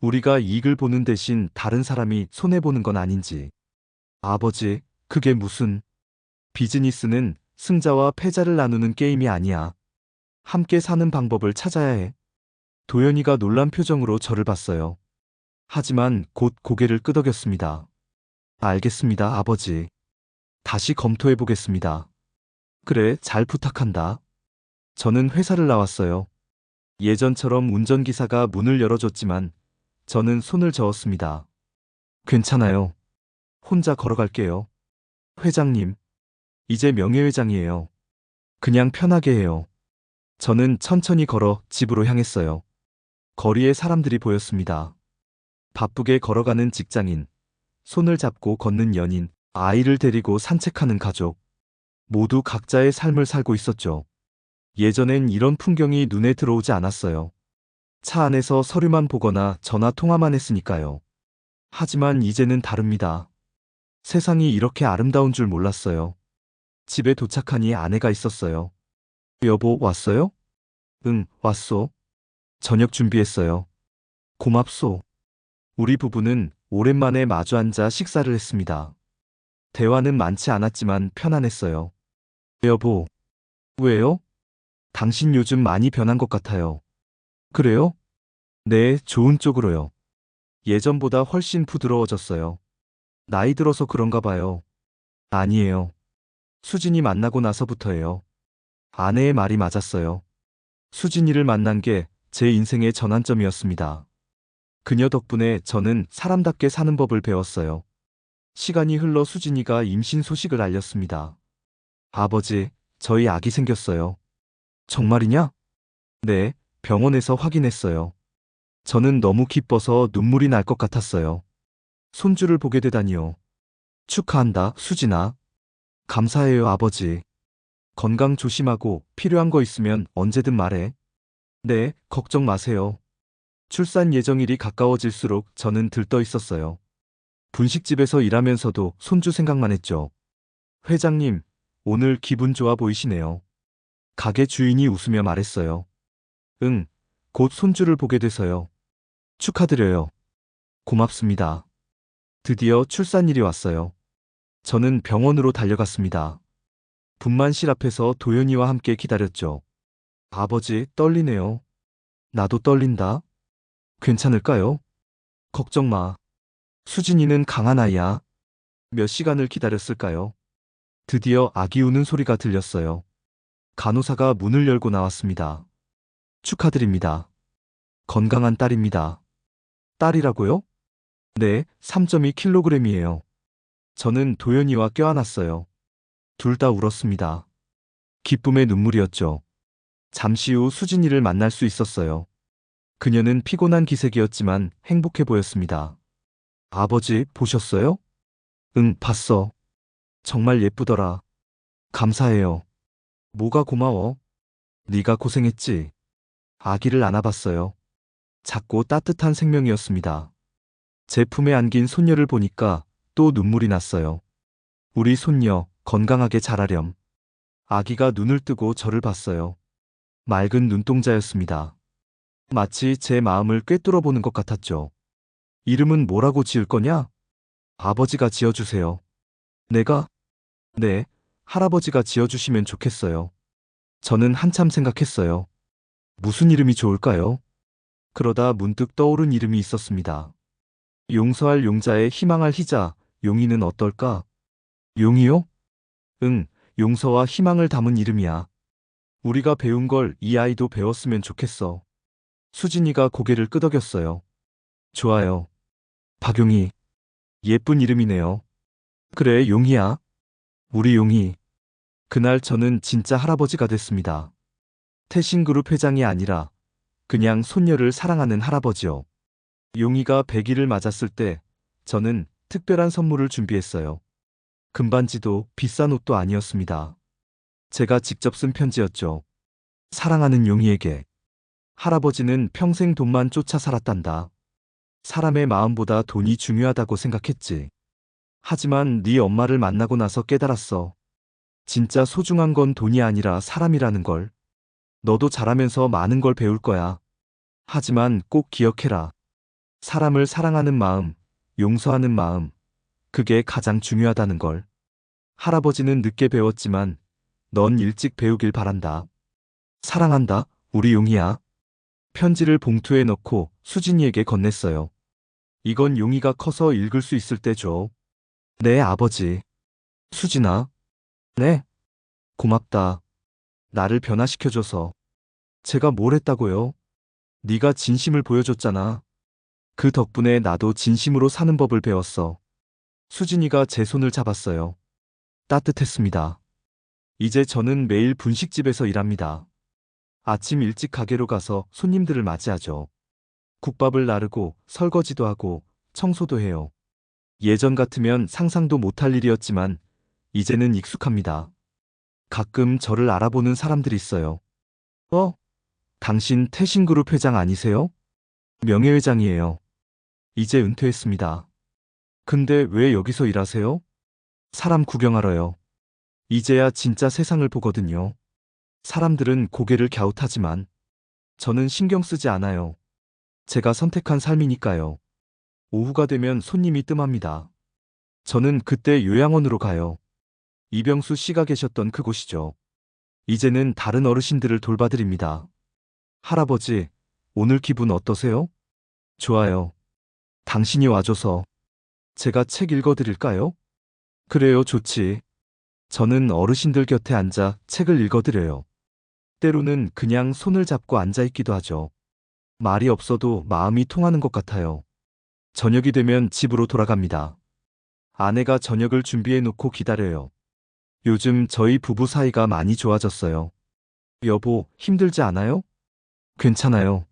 우리가 이익을 보는 대신 다른 사람이 손해보는 건 아닌지. 아버지, 그게 무슨... 비즈니스는 승자와 패자를 나누는 게임이 아니야. 함께 사는 방법을 찾아야 해. 도연이가 놀란 표정으로 저를 봤어요. 하지만 곧 고개를 끄덕였습니다. 알겠습니다, 아버지. 다시 검토해 보겠습니다. 그래, 잘 부탁한다. 저는 회사를 나왔어요. 예전처럼 운전기사가 문을 열어줬지만 저는 손을 저었습니다. 괜찮아요. 혼자 걸어갈게요. 회장님, 이제 명예회장이에요. 그냥 편하게 해요. 저는 천천히 걸어 집으로 향했어요. 거리에 사람들이 보였습니다. 바쁘게 걸어가는 직장인, 손을 잡고 걷는 연인, 아이를 데리고 산책하는 가족. 모두 각자의 삶을 살고 있었죠. 예전엔 이런 풍경이 눈에 들어오지 않았어요. 차 안에서 서류만 보거나 전화 통화만 했으니까요. 하지만 이제는 다릅니다. 세상이 이렇게 아름다운 줄 몰랐어요. 집에 도착하니 아내가 있었어요. 여보, 왔어요? 응, 왔소. 저녁 준비했어요. 고맙소. 우리 부부는 오랜만에 마주 앉아 식사를 했습니다. 대화는 많지 않았지만 편안했어요. 여보, 왜요? 당신 요즘 많이 변한 것 같아요. 그래요? 네, 좋은 쪽으로요. 예전보다 훨씬 부드러워졌어요. 나이 들어서 그런가 봐요. 아니에요. 수진이 만나고 나서부터예요. 아내의 말이 맞았어요. 수진이를 만난 게 제 인생의 전환점이었습니다. 그녀 덕분에 저는 사람답게 사는 법을 배웠어요. 시간이 흘러 수진이가 임신 소식을 알렸습니다. 아버지, 저희 아기 생겼어요. 정말이냐? 네, 병원에서 확인했어요. 저는 너무 기뻐서 눈물이 날 것 같았어요. 손주를 보게 되다니요. 축하한다, 수진아. 감사해요, 아버지. 건강 조심하고 필요한 거 있으면 언제든 말해. 네, 걱정 마세요. 출산 예정일이 가까워질수록 저는 들떠 있었어요. 분식집에서 일하면서도 손주 생각만 했죠. 회장님, 오늘 기분 좋아 보이시네요. 가게 주인이 웃으며 말했어요. 응, 곧 손주를 보게 돼서요. 축하드려요. 고맙습니다. 드디어 출산일이 왔어요. 저는 병원으로 달려갔습니다. 분만실 앞에서 도연이와 함께 기다렸죠. 아버지, 떨리네요. 나도 떨린다. 괜찮을까요? 걱정 마. 수진이는 강한 아이야. 몇 시간을 기다렸을까요? 드디어 아기 우는 소리가 들렸어요. 간호사가 문을 열고 나왔습니다. 축하드립니다. 건강한 딸입니다. 딸이라고요? 네, 3.2kg이에요. 저는 도연이와 껴안았어요. 둘 다 울었습니다. 기쁨의 눈물이었죠. 잠시 후 수진이를 만날 수 있었어요. 그녀는 피곤한 기색이었지만 행복해 보였습니다. 아버지, 보셨어요? 응, 봤어. 정말 예쁘더라. 감사해요. 뭐가 고마워? 네가 고생했지. 아기를 안아봤어요. 작고 따뜻한 생명이었습니다. 제 품에 안긴 손녀를 보니까 또 눈물이 났어요. 우리 손녀, 건강하게 자라렴. 아기가 눈을 뜨고 저를 봤어요. 맑은 눈동자였습니다. 마치 제 마음을 꿰뚫어 보는 것 같았죠. 이름은 뭐라고 지을 거냐? 아버지가 지어주세요. 내가? 네, 할아버지가 지어주시면 좋겠어요. 저는 한참 생각했어요. 무슨 이름이 좋을까요? 그러다 문득 떠오른 이름이 있었습니다. 용서할 용자에 희망할 희자, 용이는 어떨까? 용이요? 응, 용서와 희망을 담은 이름이야. 우리가 배운 걸 이 아이도 배웠으면 좋겠어. 수진이가 고개를 끄덕였어요. 좋아요. 박용희. 예쁜 이름이네요. 그래, 용희야. 우리 용희. 그날 저는 진짜 할아버지가 됐습니다. 태신그룹 회장이 아니라 그냥 손녀를 사랑하는 할아버지요. 용희가 100일을 맞았을 때 저는 특별한 선물을 준비했어요. 금반지도 비싼 옷도 아니었습니다. 제가 직접 쓴 편지였죠. 사랑하는 용희에게. 할아버지는 평생 돈만 쫓아 살았단다. 사람의 마음보다 돈이 중요하다고 생각했지. 하지만 네 엄마를 만나고 나서 깨달았어. 진짜 소중한 건 돈이 아니라 사람이라는 걸. 너도 자라면서 많은 걸 배울 거야. 하지만 꼭 기억해라. 사람을 사랑하는 마음, 용서하는 마음, 그게 가장 중요하다는 걸. 할아버지는 늦게 배웠지만 넌 일찍 배우길 바란다. 사랑한다, 우리 용이야. 편지를 봉투에 넣고 수진이에게 건넸어요. 이건 용이가 커서 읽을 수 있을 때 줘. 네, 아버지. 수진아. 네. 고맙다. 나를 변화시켜줘서. 제가 뭘 했다고요? 네가 진심을 보여줬잖아. 그 덕분에 나도 진심으로 사는 법을 배웠어. 수진이가 제 손을 잡았어요. 따뜻했습니다. 이제 저는 매일 분식집에서 일합니다. 아침 일찍 가게로 가서 손님들을 맞이하죠. 국밥을 나르고 설거지도 하고 청소도 해요. 예전 같으면 상상도 못할 일이었지만 이제는 익숙합니다. 가끔 저를 알아보는 사람들이 있어요. 당신 태신그룹 회장 아니세요? 명예회장이에요. 이제 은퇴했습니다. 근데 왜 여기서 일하세요? 사람 구경하러요. 이제야 진짜 세상을 보거든요. 사람들은 고개를 갸웃하지만 저는 신경 쓰지 않아요. 제가 선택한 삶이니까요. 오후가 되면 손님이 뜸합니다. 저는 그때 요양원으로 가요. 이병수 씨가 계셨던 그곳이죠. 이제는 다른 어르신들을 돌봐드립니다. 할아버지, 오늘 기분 어떠세요? 좋아요. 당신이 와줘서. 제가 책 읽어드릴까요? 그래요, 좋지. 저는 어르신들 곁에 앉아 책을 읽어드려요. 때로는 그냥 손을 잡고 앉아있기도 하죠. 말이 없어도 마음이 통하는 것 같아요. 저녁이 되면 집으로 돌아갑니다. 아내가 저녁을 준비해 놓고 기다려요. 요즘 저희 부부 사이가 많이 좋아졌어요. 여보, 힘들지 않아요? 괜찮아요.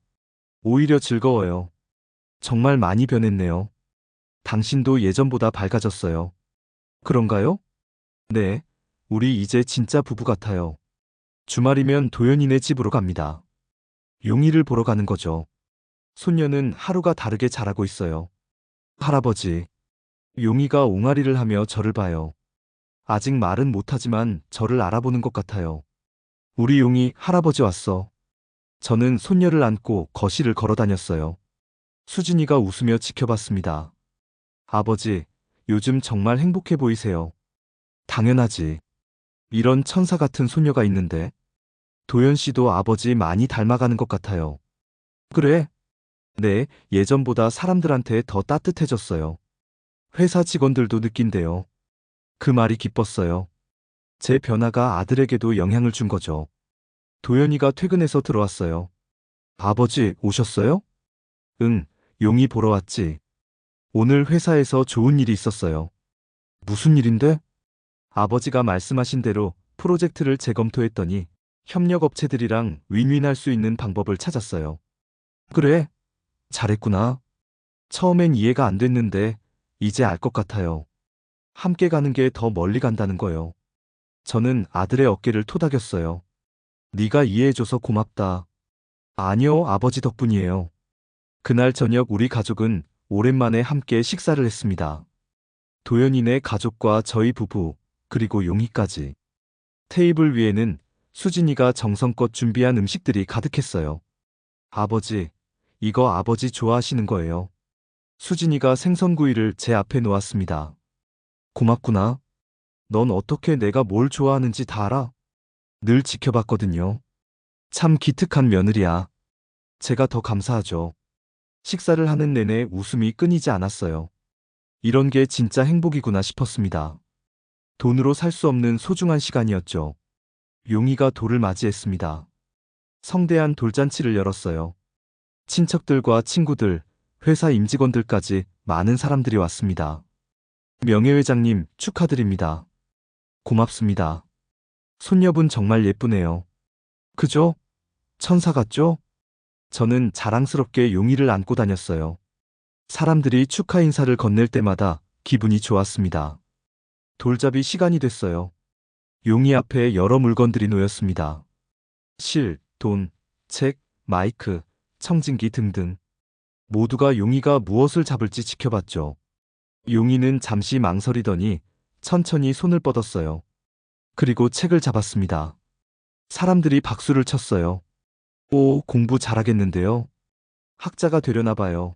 오히려 즐거워요. 정말 많이 변했네요. 당신도 예전보다 밝아졌어요. 그런가요? 네, 우리 이제 진짜 부부 같아요. 주말이면 도연이네 집으로 갑니다. 용이를 보러 가는 거죠. 손녀는 하루가 다르게 자라고 있어요. 할아버지, 용이가 옹알이를 하며 저를 봐요. 아직 말은 못하지만 저를 알아보는 것 같아요. 우리 용이 할아버지 왔어. 저는 손녀를 안고 거실을 걸어 다녔어요. 수진이가 웃으며 지켜봤습니다. 아버지, 요즘 정말 행복해 보이세요. 당연하지. 이런 천사 같은 손녀가 있는데. 도연 씨도 아버지 많이 닮아가는 것 같아요. 그래? 네, 예전보다 사람들한테 더 따뜻해졌어요. 회사 직원들도 느낀대요. 그 말이 기뻤어요. 제 변화가 아들에게도 영향을 준 거죠. 도연이가 퇴근해서 들어왔어요. 아버지, 오셨어요? 응, 용이 보러 왔지. 오늘 회사에서 좋은 일이 있었어요. 무슨 일인데? 아버지가 말씀하신 대로 프로젝트를 재검토했더니 협력업체들이랑 윈윈할 수 있는 방법을 찾았어요. 그래, 잘했구나. 처음엔 이해가 안 됐는데 이제 알 것 같아요. 함께 가는 게 더 멀리 간다는 거요. 저는 아들의 어깨를 토닥였어요. 네가 이해해줘서 고맙다. 아니요, 아버지 덕분이에요. 그날 저녁 우리 가족은 오랜만에 함께 식사를 했습니다. 도연이네 가족과 저희 부부, 그리고 용희까지. 테이블 위에는 수진이가 정성껏 준비한 음식들이 가득했어요. 아버지, 이거 아버지 좋아하시는 거예요. 수진이가 생선구이를 제 앞에 놓았습니다. 고맙구나. 넌 어떻게 내가 뭘 좋아하는지 다 알아? 늘 지켜봤거든요. 참 기특한 며느리야. 제가 더 감사하죠. 식사를 하는 내내 웃음이 끊이지 않았어요. 이런 게 진짜 행복이구나 싶었습니다. 돈으로 살 수 없는 소중한 시간이었죠. 용이가 돌을 맞이했습니다. 성대한 돌잔치를 열었어요. 친척들과 친구들, 회사 임직원들까지 많은 사람들이 왔습니다. 명예회장님, 축하드립니다. 고맙습니다. 손녀분 정말 예쁘네요. 그죠? 천사 같죠? 저는 자랑스럽게 용이를 안고 다녔어요. 사람들이 축하 인사를 건넬 때마다 기분이 좋았습니다. 돌잡이 시간이 됐어요. 용이 앞에 여러 물건들이 놓였습니다. 실, 돈, 책, 마이크, 청진기 등등. 모두가 용이가 무엇을 잡을지 지켜봤죠. 용이는 잠시 망설이더니 천천히 손을 뻗었어요. 그리고 책을 잡았습니다. 사람들이 박수를 쳤어요. 오, 공부 잘하겠는데요. 학자가 되려나 봐요.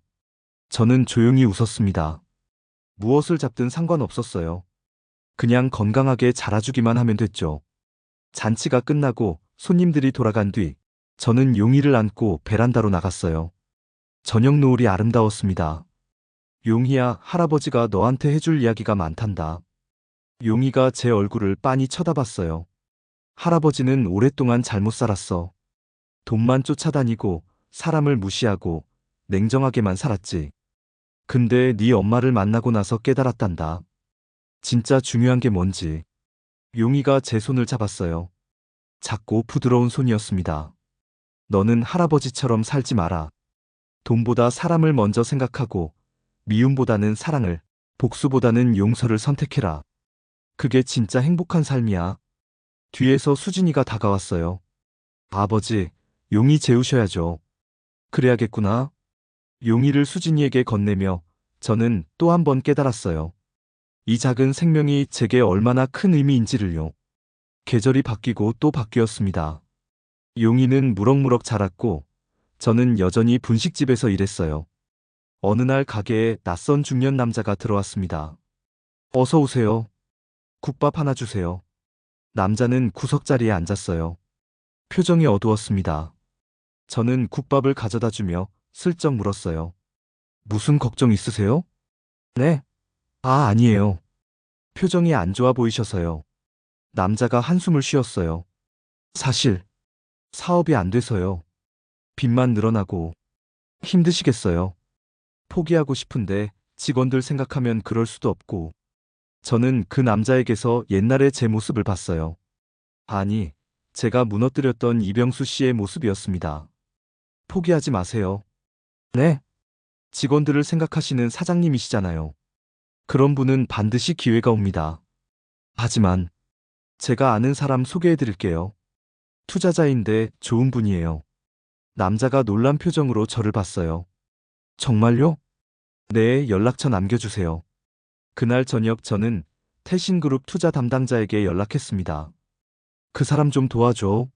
저는 조용히 웃었습니다. 무엇을 잡든 상관없었어요. 그냥 건강하게 자라주기만 하면 됐죠. 잔치가 끝나고 손님들이 돌아간 뒤 저는 용희를 안고 베란다로 나갔어요. 저녁 노을이 아름다웠습니다. 용희야, 할아버지가 너한테 해줄 이야기가 많단다. 용희가 제 얼굴을 빤히 쳐다봤어요. 할아버지는 오랫동안 잘못 살았어. 돈만 쫓아다니고 사람을 무시하고 냉정하게만 살았지. 근데 네 엄마를 만나고 나서 깨달았단다. 진짜 중요한 게 뭔지. 용희가 제 손을 잡았어요. 작고 부드러운 손이었습니다. 너는 할아버지처럼 살지 마라. 돈보다 사람을 먼저 생각하고 미움보다는 사랑을, 복수보다는 용서를 선택해라. 그게 진짜 행복한 삶이야. 뒤에서 수진이가 다가왔어요. 아버지, 용희 재우셔야죠. 그래야겠구나. 용희를 수진이에게 건네며 저는 또 한 번 깨달았어요. 이 작은 생명이 제게 얼마나 큰 의미인지를요. 계절이 바뀌고 또 바뀌었습니다. 용희는 무럭무럭 자랐고 저는 여전히 분식집에서 일했어요. 어느 날 가게에 낯선 중년 남자가 들어왔습니다. 어서 오세요. 국밥 하나 주세요. 남자는 구석자리에 앉았어요. 표정이 어두웠습니다. 저는 국밥을 가져다 주며 슬쩍 물었어요. 무슨 걱정 있으세요? 네? 아니에요. 표정이 안 좋아 보이셔서요. 남자가 한숨을 쉬었어요. 사실, 사업이 안 돼서요. 빚만 늘어나고 힘드시겠어요. 포기하고 싶은데 직원들 생각하면 그럴 수도 없고. 저는 그 남자에게서 옛날의 제 모습을 봤어요. 아니, 제가 무너뜨렸던 이병수 씨의 모습이었습니다. 포기하지 마세요. 네? 직원들을 생각하시는 사장님이시잖아요. 그런 분은 반드시 기회가 옵니다. 하지만 제가 아는 사람 소개해 드릴게요. 투자자인데 좋은 분이에요. 남자가 놀란 표정으로 저를 봤어요. 정말요? 네, 연락처 남겨주세요. 그날 저녁 저는 태신그룹 투자 담당자에게 연락했습니다. 그 사람 좀 도와줘.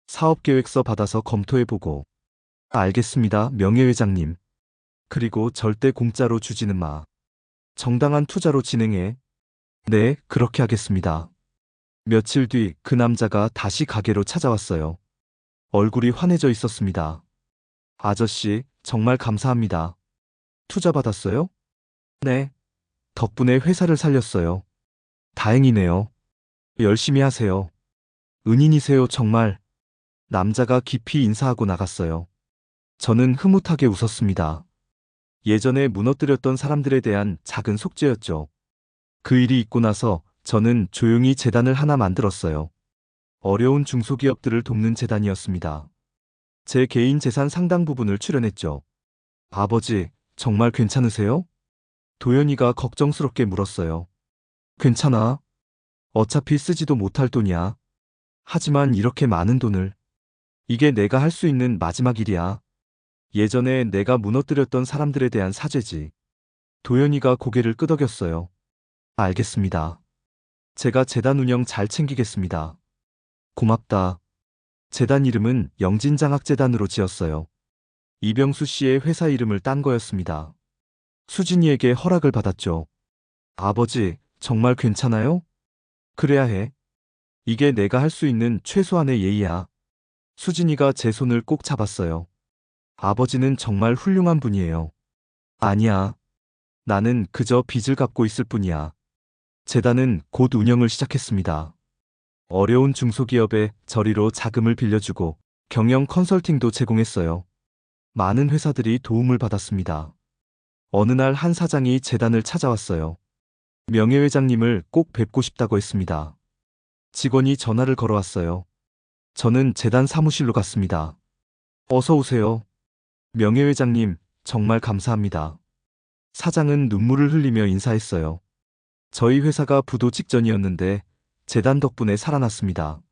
사업계획서 받아서 검토해보고. 알겠습니다, 명예회장님. 그리고 절대 공짜로 주지는 마. 정당한 투자로 진행해. 네, 그렇게 하겠습니다. 며칠 뒤 그 남자가 다시 가게로 찾아왔어요. 얼굴이 환해져 있었습니다. 아저씨, 정말 감사합니다. 투자 받았어요? 네. 덕분에 회사를 살렸어요. 다행이네요. 열심히 하세요. 은인이세요, 정말. 남자가 깊이 인사하고 나갔어요. 저는 흐뭇하게 웃었습니다. 예전에 무너뜨렸던 사람들에 대한 작은 속죄였죠. 그 일이 있고 나서 저는 조용히 재단을 하나 만들었어요. 어려운 중소기업들을 돕는 재단이었습니다. 제 개인 재산 상당 부분을 출연했죠. 아버지, 정말 괜찮으세요? 도연이가 걱정스럽게 물었어요. 괜찮아. 어차피 쓰지도 못할 돈이야. 하지만 이렇게 많은 돈을. 이게 내가 할 수 있는 마지막 일이야. 예전에 내가 무너뜨렸던 사람들에 대한 사죄지. 도연이가 고개를 끄덕였어요. 알겠습니다. 제가 재단 운영 잘 챙기겠습니다. 고맙다. 재단 이름은 영진장학재단으로 지었어요. 이병수 씨의 회사 이름을 딴 거였습니다. 수진이에게 허락을 받았죠. 아버지, 정말 괜찮아요? 그래야 해. 이게 내가 할 수 있는 최소한의 예의야. 수진이가 제 손을 꼭 잡았어요. 아버지는 정말 훌륭한 분이에요. 아니야. 나는 그저 빚을 갚고 있을 뿐이야. 재단은 곧 운영을 시작했습니다. 어려운 중소기업에 저리로 자금을 빌려주고 경영 컨설팅도 제공했어요. 많은 회사들이 도움을 받았습니다. 어느 날 한 사장이 재단을 찾아왔어요. 명예회장님을 꼭 뵙고 싶다고 했습니다. 직원이 전화를 걸어왔어요. 저는 재단 사무실로 갔습니다. 어서 오세요. 명예회장님, 정말 감사합니다. 사장은 눈물을 흘리며 인사했어요. 저희 회사가 부도 직전이었는데 재단 덕분에 살아났습니다.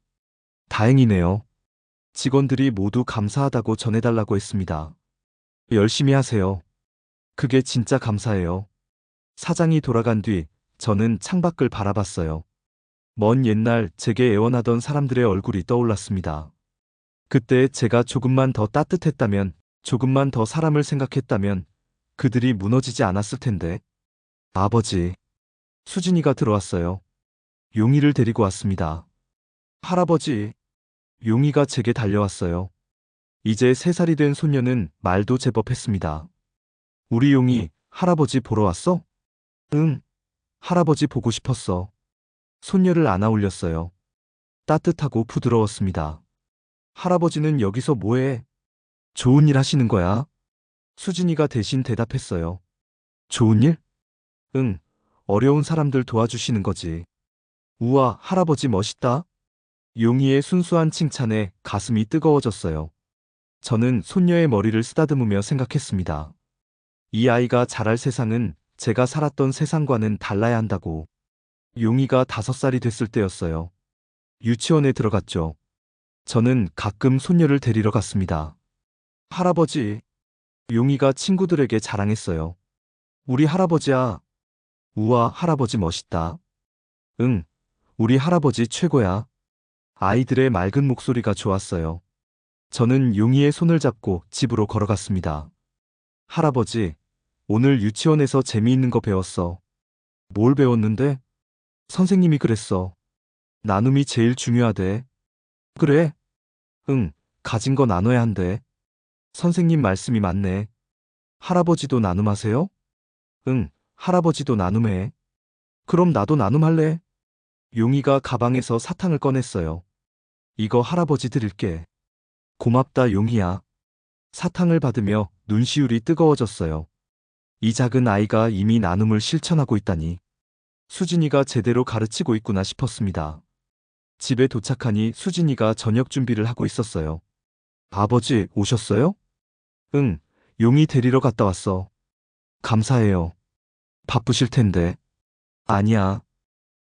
다행이네요. 직원들이 모두 감사하다고 전해달라고 했습니다. 열심히 하세요. 그게 진짜 감사해요. 사장이 돌아간 뒤 저는 창밖을 바라봤어요. 먼 옛날 제게 애원하던 사람들의 얼굴이 떠올랐습니다. 그때 제가 조금만 더 따뜻했다면, 조금만 더 사람을 생각했다면 그들이 무너지지 않았을 텐데. 아버지. 수진이가 들어왔어요. 용희를 데리고 왔습니다. 할아버지, 용이가 제게 달려왔어요. 이제 3살이 된 소녀는 말도 제법 했습니다. 우리 용이 할아버지 보러 왔어? 응, 할아버지 보고 싶었어. 손녀를 안아 올렸어요. 따뜻하고 부드러웠습니다. 할아버지는 여기서 뭐해? 좋은 일 하시는 거야? 수진이가 대신 대답했어요. 좋은 일? 응, 어려운 사람들 도와주시는 거지. 우와, 할아버지 멋있다. 용이의 순수한 칭찬에 가슴이 뜨거워졌어요. 저는 손녀의 머리를 쓰다듬으며 생각했습니다. 이 아이가 자랄 세상은 제가 살았던 세상과는 달라야 한다고. 용이가 5살이 됐을 때였어요. 유치원에 들어갔죠. 저는 가끔 손녀를 데리러 갔습니다. 할아버지, 용이가 친구들에게 자랑했어요. 우리 할아버지야. 우와, 할아버지 멋있다. 응, 우리 할아버지 최고야. 아이들의 맑은 목소리가 좋았어요. 저는 용이의 손을 잡고 집으로 걸어갔습니다. 할아버지, 오늘 유치원에서 재미있는 거 배웠어. 뭘 배웠는데? 선생님이 그랬어. 나눔이 제일 중요하대. 그래? 응, 가진 거 나눠야 한대. 선생님 말씀이 맞네. 할아버지도 나눔하세요? 응, 할아버지도 나눔해. 그럼 나도 나눔할래? 용이가 가방에서 사탕을 꺼냈어요. 이거 할아버지 드릴게. 고맙다, 용이야. 사탕을 받으며 눈시울이 뜨거워졌어요. 이 작은 아이가 이미 나눔을 실천하고 있다니. 수진이가 제대로 가르치고 있구나 싶었습니다. 집에 도착하니 수진이가 저녁 준비를 하고 있었어요. 아버지, 오셨어요? 응, 용이 데리러 갔다 왔어. 감사해요. 바쁘실 텐데. 아니야.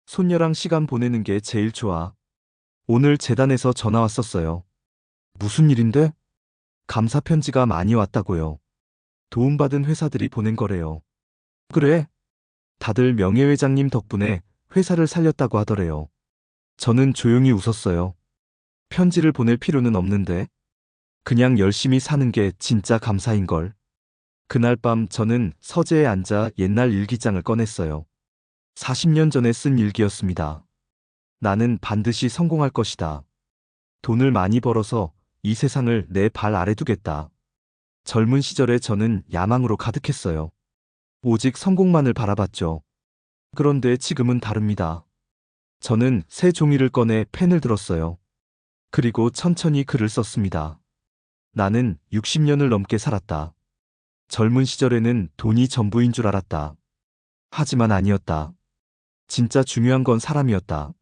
손녀랑 시간 보내는 게 제일 좋아. 오늘 재단에서 전화 왔었어요. 무슨 일인데? 감사 편지가 많이 왔다고요. 도움받은 회사들이 보낸 거래요. 그래? 다들 명예회장님 덕분에 회사를 살렸다고 하더래요. 저는 조용히 웃었어요. 편지를 보낼 필요는 없는데. 그냥 열심히 사는 게 진짜 감사인걸. 그날 밤 저는 서재에 앉아 옛날 일기장을 꺼냈어요. 40년 전에 쓴 일기였습니다. 나는 반드시 성공할 것이다. 돈을 많이 벌어서 이 세상을 내 발 아래 두겠다. 젊은 시절에 저는 야망으로 가득했어요. 오직 성공만을 바라봤죠. 그런데 지금은 다릅니다. 저는 새 종이를 꺼내 펜을 들었어요. 그리고 천천히 글을 썼습니다. 나는 60년을 넘게 살았다. 젊은 시절에는 돈이 전부인 줄 알았다. 하지만 아니었다. 진짜 중요한 건 사람이었다.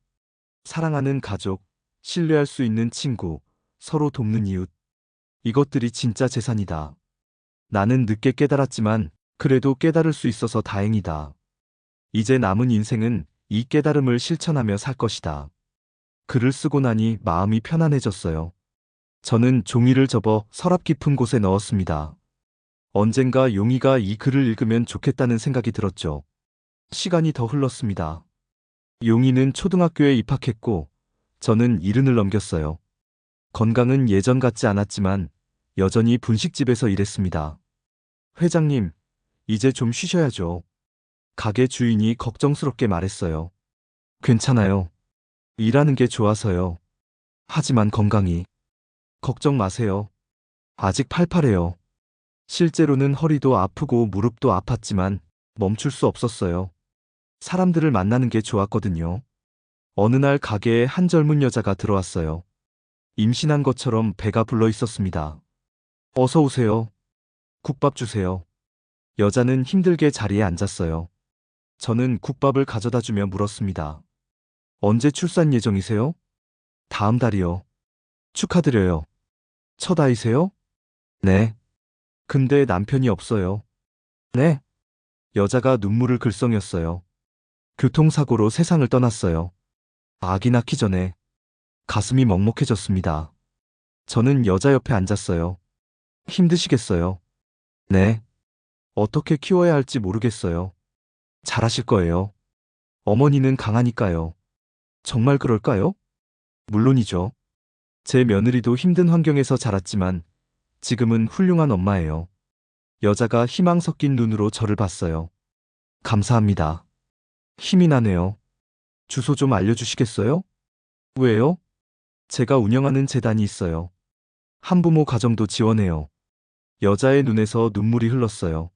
사랑하는 가족, 신뢰할 수 있는 친구, 서로 돕는 이웃. 이것들이 진짜 재산이다. 나는 늦게 깨달았지만 그래도 깨달을 수 있어서 다행이다. 이제 남은 인생은 이 깨달음을 실천하며 살 것이다. 글을 쓰고 나니 마음이 편안해졌어요. 저는 종이를 접어 서랍 깊은 곳에 넣었습니다. 언젠가 용이가 이 글을 읽으면 좋겠다는 생각이 들었죠. 시간이 더 흘렀습니다. 용이는 초등학교에 입학했고 저는 70을 넘겼어요. 건강은 예전 같지 않았지만 여전히 분식집에서 일했습니다. 회장님, 이제 좀 쉬셔야죠. 가게 주인이 걱정스럽게 말했어요. 괜찮아요. 일하는 게 좋아서요. 하지만 건강이. 걱정 마세요. 아직 팔팔해요. 실제로는 허리도 아프고 무릎도 아팠지만 멈출 수 없었어요. 사람들을 만나는 게 좋았거든요. 어느 날 가게에 한 젊은 여자가 들어왔어요. 임신한 것처럼 배가 불러 있었습니다. 어서 오세요. 국밥 주세요. 여자는 힘들게 자리에 앉았어요. 저는 국밥을 가져다 주며 물었습니다. 언제 출산 예정이세요? 다음 달이요. 축하드려요. 첫 아이세요? 네. 근데 남편이 없어요. 네. 여자가 눈물을 글썽였어요. 교통사고로 세상을 떠났어요. 아기 낳기 전에. 가슴이 먹먹해졌습니다. 저는 여자 옆에 앉았어요. 힘드시겠어요? 네. 어떻게 키워야 할지 모르겠어요. 잘하실 거예요. 어머니는 강하니까요. 정말 그럴까요? 물론이죠. 제 며느리도 힘든 환경에서 자랐지만 지금은 훌륭한 엄마예요. 여자가 희망 섞인 눈으로 저를 봤어요. 감사합니다. 힘이 나네요. 주소 좀 알려주시겠어요? 왜요? 제가 운영하는 재단이 있어요. 한부모 가정도 지원해요. 여자의 눈에서 눈물이 흘렀어요.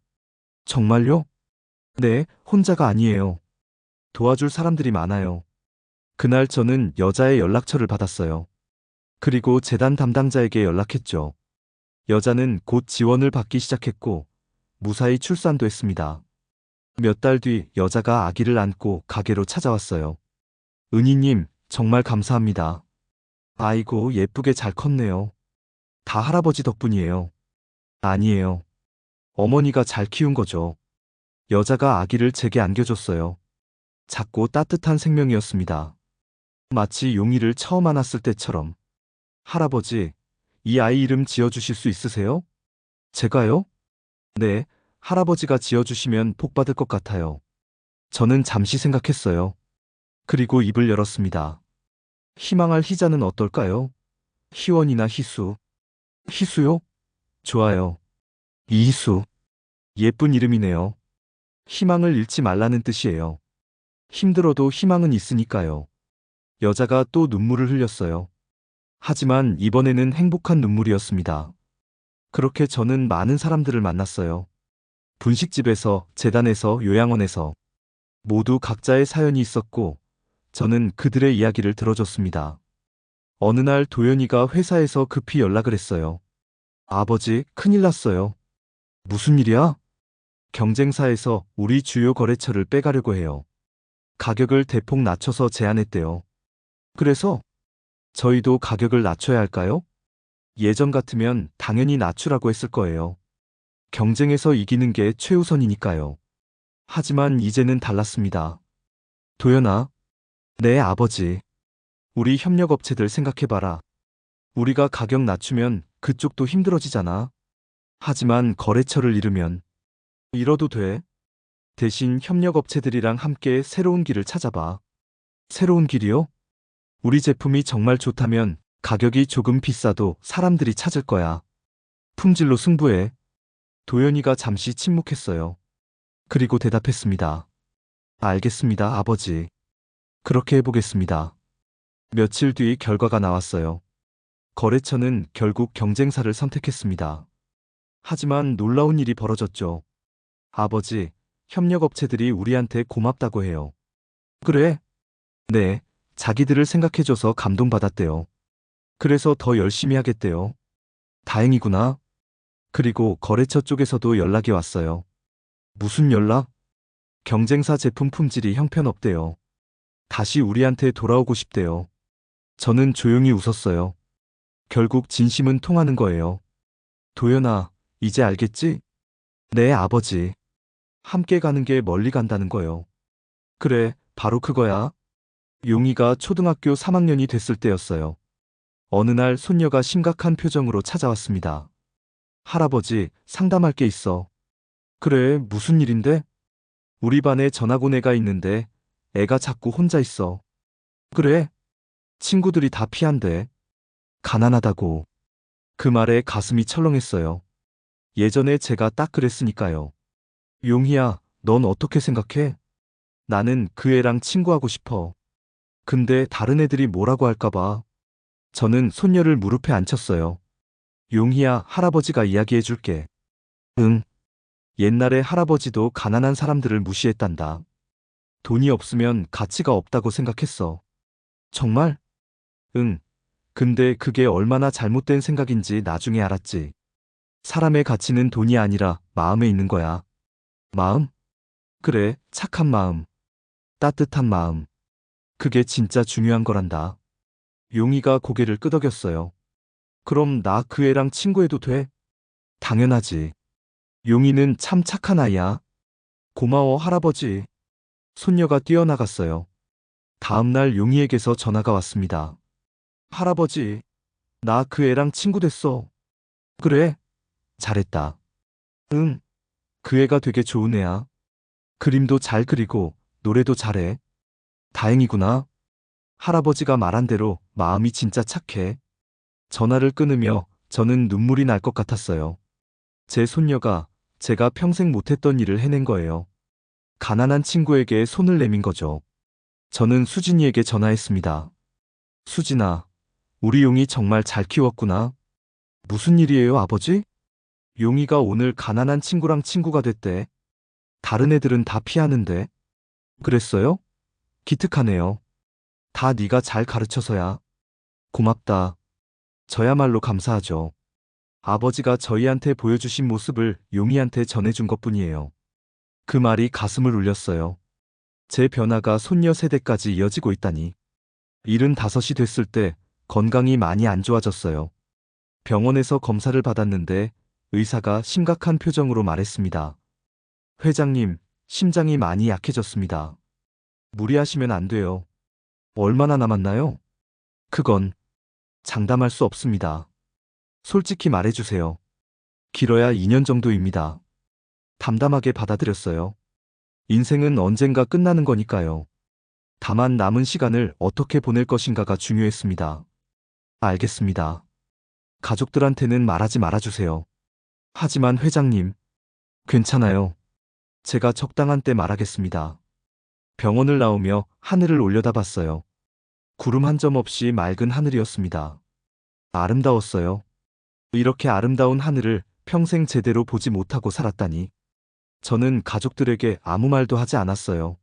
정말요? 네, 혼자가 아니에요. 도와줄 사람들이 많아요. 그날 저는 여자의 연락처를 받았어요. 그리고 재단 담당자에게 연락했죠. 여자는 곧 지원을 받기 시작했고, 무사히 출산도 했습니다. 몇 달 뒤 여자가 아기를 안고 가게로 찾아왔어요. 은희님, 정말 감사합니다. 아이고, 예쁘게 잘 컸네요. 다 할아버지 덕분이에요. 아니에요. 어머니가 잘 키운 거죠. 여자가 아기를 제게 안겨줬어요. 작고 따뜻한 생명이었습니다. 마치 용이를 처음 안았을 때처럼. 할아버지, 이 아이 이름 지어주실 수 있으세요? 제가요? 네, 할아버지가 지어주시면 복 받을 것 같아요. 저는 잠시 생각했어요. 그리고 입을 열었습니다. 희망할 희자는 어떨까요? 희원이나 희수. 희수요? 좋아요. 이희수. 예쁜 이름이네요. 희망을 잃지 말라는 뜻이에요. 힘들어도 희망은 있으니까요. 여자가 또 눈물을 흘렸어요. 하지만 이번에는 행복한 눈물이었습니다. 그렇게 저는 많은 사람들을 만났어요. 분식집에서, 재단에서, 요양원에서 모두 각자의 사연이 있었고 저는 그들의 이야기를 들어줬습니다. 어느 날 도연이가 회사에서 급히 연락을 했어요. 아버지, 큰일 났어요. 무슨 일이야? 경쟁사에서 우리 주요 거래처를 빼가려고 해요. 가격을 대폭 낮춰서 제안했대요. 그래서 저희도 가격을 낮춰야 할까요? 예전 같으면 당연히 낮추라고 했을 거예요. 경쟁에서 이기는 게 최우선이니까요. 하지만 이제는 달랐습니다. 도연아, 네 아버지. 우리 협력업체들 생각해봐라. 우리가 가격 낮추면 그쪽도 힘들어지잖아. 하지만 거래처를 잃으면 잃어도 돼. 대신 협력업체들이랑 함께 새로운 길을 찾아봐. 새로운 길이요? 우리 제품이 정말 좋다면 가격이 조금 비싸도 사람들이 찾을 거야. 품질로 승부해. 도연이가 잠시 침묵했어요. 그리고 대답했습니다. 알겠습니다, 아버지. 그렇게 해보겠습니다. 며칠 뒤 결과가 나왔어요. 거래처는 결국 경쟁사를 선택했습니다. 하지만 놀라운 일이 벌어졌죠. 아버지, 협력업체들이 우리한테 고맙다고 해요. 그래? 네, 자기들을 생각해줘서 감동받았대요. 그래서 더 열심히 하겠대요. 다행이구나. 그리고 거래처 쪽에서도 연락이 왔어요. 무슨 연락? 경쟁사 제품 품질이 형편없대요. 다시 우리한테 돌아오고 싶대요. 저는 조용히 웃었어요. 결국 진심은 통하는 거예요. 도연아, 이제 알겠지? 네, 아버지. 함께 가는 게 멀리 간다는 거요. 그래, 바로 그거야. 용이가 초등학교 3학년이 됐을 때였어요. 어느 날 손녀가 심각한 표정으로 찾아왔습니다. 할아버지, 상담할 게 있어. 그래, 무슨 일인데? 우리 반에 전학온 애가 있는데 애가 자꾸 혼자 있어. 그래? 친구들이 다 피한대. 가난하다고. 그 말에 가슴이 철렁했어요. 예전에 제가 딱 그랬으니까요. 용희야, 넌 어떻게 생각해? 나는 그 애랑 친구하고 싶어. 근데 다른 애들이 뭐라고 할까봐. 저는 손녀를 무릎에 앉혔어요. 용희야, 할아버지가 이야기해 줄게. 응. 옛날에 할아버지도 가난한 사람들을 무시했단다. 돈이 없으면 가치가 없다고 생각했어. 정말? 응. 근데 그게 얼마나 잘못된 생각인지 나중에 알았지. 사람의 가치는 돈이 아니라 마음에 있는 거야. 마음? 그래, 착한 마음. 따뜻한 마음. 그게 진짜 중요한 거란다. 용이가 고개를 끄덕였어요. 그럼 나 그 애랑 친구해도 돼? 당연하지. 용이는 참 착한 아이야. 고마워, 할아버지. 손녀가 뛰어나갔어요. 다음 날 용이에게서 전화가 왔습니다. 할아버지, 나 그 애랑 친구 됐어. 그래? 잘했다. 응, 그 애가 되게 좋은 애야. 그림도 잘 그리고 노래도 잘해. 다행이구나. 할아버지가 말한 대로 마음이 진짜 착해. 전화를 끊으며 저는 눈물이 날 것 같았어요. 제 손녀가 제가 평생 못했던 일을 해낸 거예요. 가난한 친구에게 손을 내민 거죠. 저는 수진이에게 전화했습니다. 수진아, 우리 용이 정말 잘 키웠구나. 무슨 일이에요, 아버지? 용이가 오늘 가난한 친구랑 친구가 됐대. 다른 애들은 다 피하는데. 그랬어요? 기특하네요. 다 네가 잘 가르쳐서야. 고맙다. 저야말로 감사하죠. 아버지가 저희한테 보여주신 모습을 용이한테 전해준 것뿐이에요. 그 말이 가슴을 울렸어요. 제 변화가 손녀 세대까지 이어지고 있다니. 75이 됐을 때 건강이 많이 안 좋아졌어요. 병원에서 검사를 받았는데 의사가 심각한 표정으로 말했습니다. 회장님, 심장이 많이 약해졌습니다. 무리하시면 안 돼요. 얼마나 남았나요? 그건 장담할 수 없습니다. 솔직히 말해주세요. 길어야 2년 정도입니다. 담담하게 받아들였어요. 인생은 언젠가 끝나는 거니까요. 다만 남은 시간을 어떻게 보낼 것인가가 중요했습니다. 알겠습니다. 가족들한테는 말하지 말아주세요. 하지만 회장님, 괜찮아요. 제가 적당한 때 말하겠습니다. 병원을 나오며 하늘을 올려다봤어요. 구름 한 점 없이 맑은 하늘이었습니다. 아름다웠어요. 이렇게 아름다운 하늘을 평생 제대로 보지 못하고 살았다니. 저는 가족들에게 아무 말도 하지 않았어요.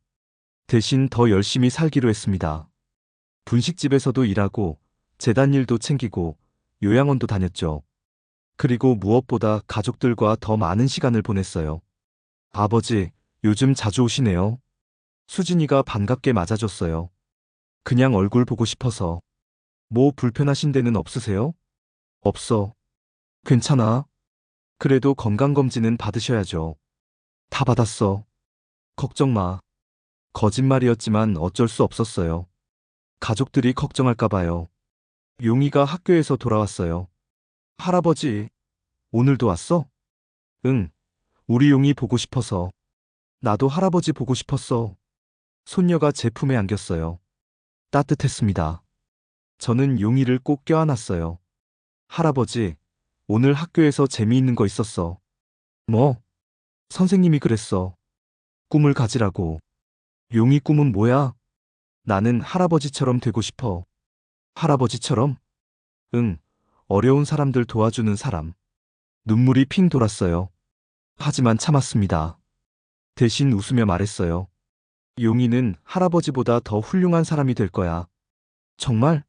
대신 더 열심히 살기로 했습니다. 분식집에서도 일하고 재단 일도 챙기고 요양원도 다녔죠. 그리고 무엇보다 가족들과 더 많은 시간을 보냈어요. 아버지, 요즘 자주 오시네요. 수진이가 반갑게 맞아줬어요. 그냥 얼굴 보고 싶어서. 뭐 불편하신 데는 없으세요? 없어. 괜찮아. 그래도 건강검진은 받으셔야죠. 다 받았어. 걱정 마. 거짓말이었지만 어쩔 수 없었어요. 가족들이 걱정할까 봐요. 용이가 학교에서 돌아왔어요. 할아버지, 오늘도 왔어? 응, 우리 용이 보고 싶어서. 나도 할아버지 보고 싶었어. 손녀가 제 품에 안겼어요. 따뜻했습니다. 저는 용이를 꼭 껴안았어요. 할아버지, 오늘 학교에서 재미있는 거 있었어. 뭐? 선생님이 그랬어. 꿈을 가지라고. 용이 꿈은 뭐야? 나는 할아버지처럼 되고 싶어. 할아버지처럼? 응, 어려운 사람들 도와주는 사람. 눈물이 핑 돌았어요. 하지만 참았습니다. 대신 웃으며 말했어요. 용이는 할아버지보다 더 훌륭한 사람이 될 거야. 정말?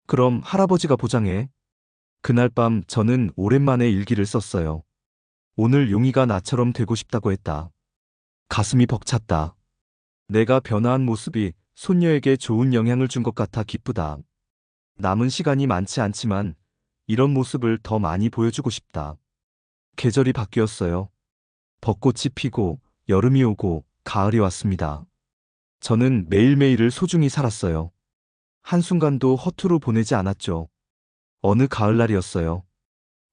그럼 할아버지가 보장해. 그날 밤 저는 오랜만에 일기를 썼어요. 오늘 용이가 나처럼 되고 싶다고 했다. 가슴이 벅찼다. 내가 변화한 모습이 손녀에게 좋은 영향을 준 것 같아 기쁘다. 남은 시간이 많지 않지만 이런 모습을 더 많이 보여주고 싶다. 계절이 바뀌었어요. 벚꽃이 피고 여름이 오고 가을이 왔습니다. 저는 매일매일을 소중히 살았어요. 한순간도 허투루 보내지 않았죠. 어느 가을날이었어요.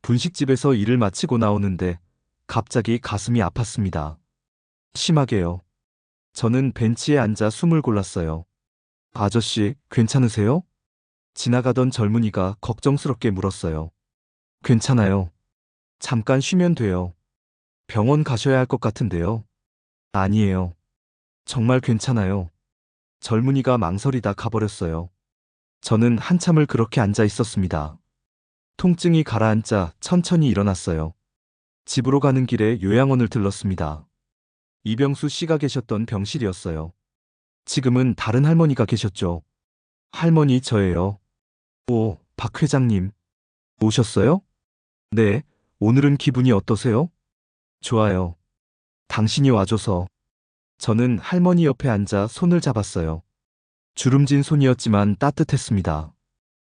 분식집에서 일을 마치고 나오는데 갑자기 가슴이 아팠습니다. 심하게요. 저는 벤치에 앉아 숨을 골랐어요. 아저씨, 괜찮으세요? 지나가던 젊은이가 걱정스럽게 물었어요. 괜찮아요. 잠깐 쉬면 돼요. 병원 가셔야 할 것 같은데요. 아니에요. 정말 괜찮아요. 젊은이가 망설이다 가버렸어요. 저는 한참을 그렇게 앉아 있었습니다. 통증이 가라앉자 천천히 일어났어요. 집으로 가는 길에 요양원을 들렀습니다. 이병수 씨가 계셨던 병실이었어요. 지금은 다른 할머니가 계셨죠. 할머니 저예요. 오, 박 회장님. 오셨어요? 네, 오늘은 기분이 어떠세요? 좋아요. 당신이 와줘서. 저는 할머니 옆에 앉아 손을 잡았어요. 주름진 손이었지만 따뜻했습니다.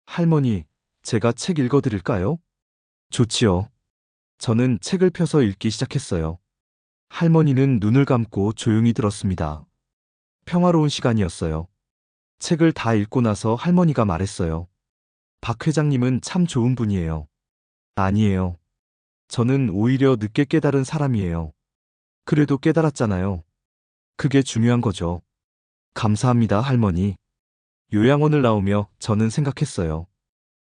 할머니, 제가 책 읽어드릴까요? 좋지요. 저는 책을 펴서 읽기 시작했어요. 할머니는 눈을 감고 조용히 들었습니다. 평화로운 시간이었어요. 책을 다 읽고 나서 할머니가 말했어요. 박 회장님은 참 좋은 분이에요. 아니에요. 저는 오히려 늦게 깨달은 사람이에요. 그래도 깨달았잖아요. 그게 중요한 거죠. 감사합니다, 할머니. 요양원을 나오며 저는 생각했어요.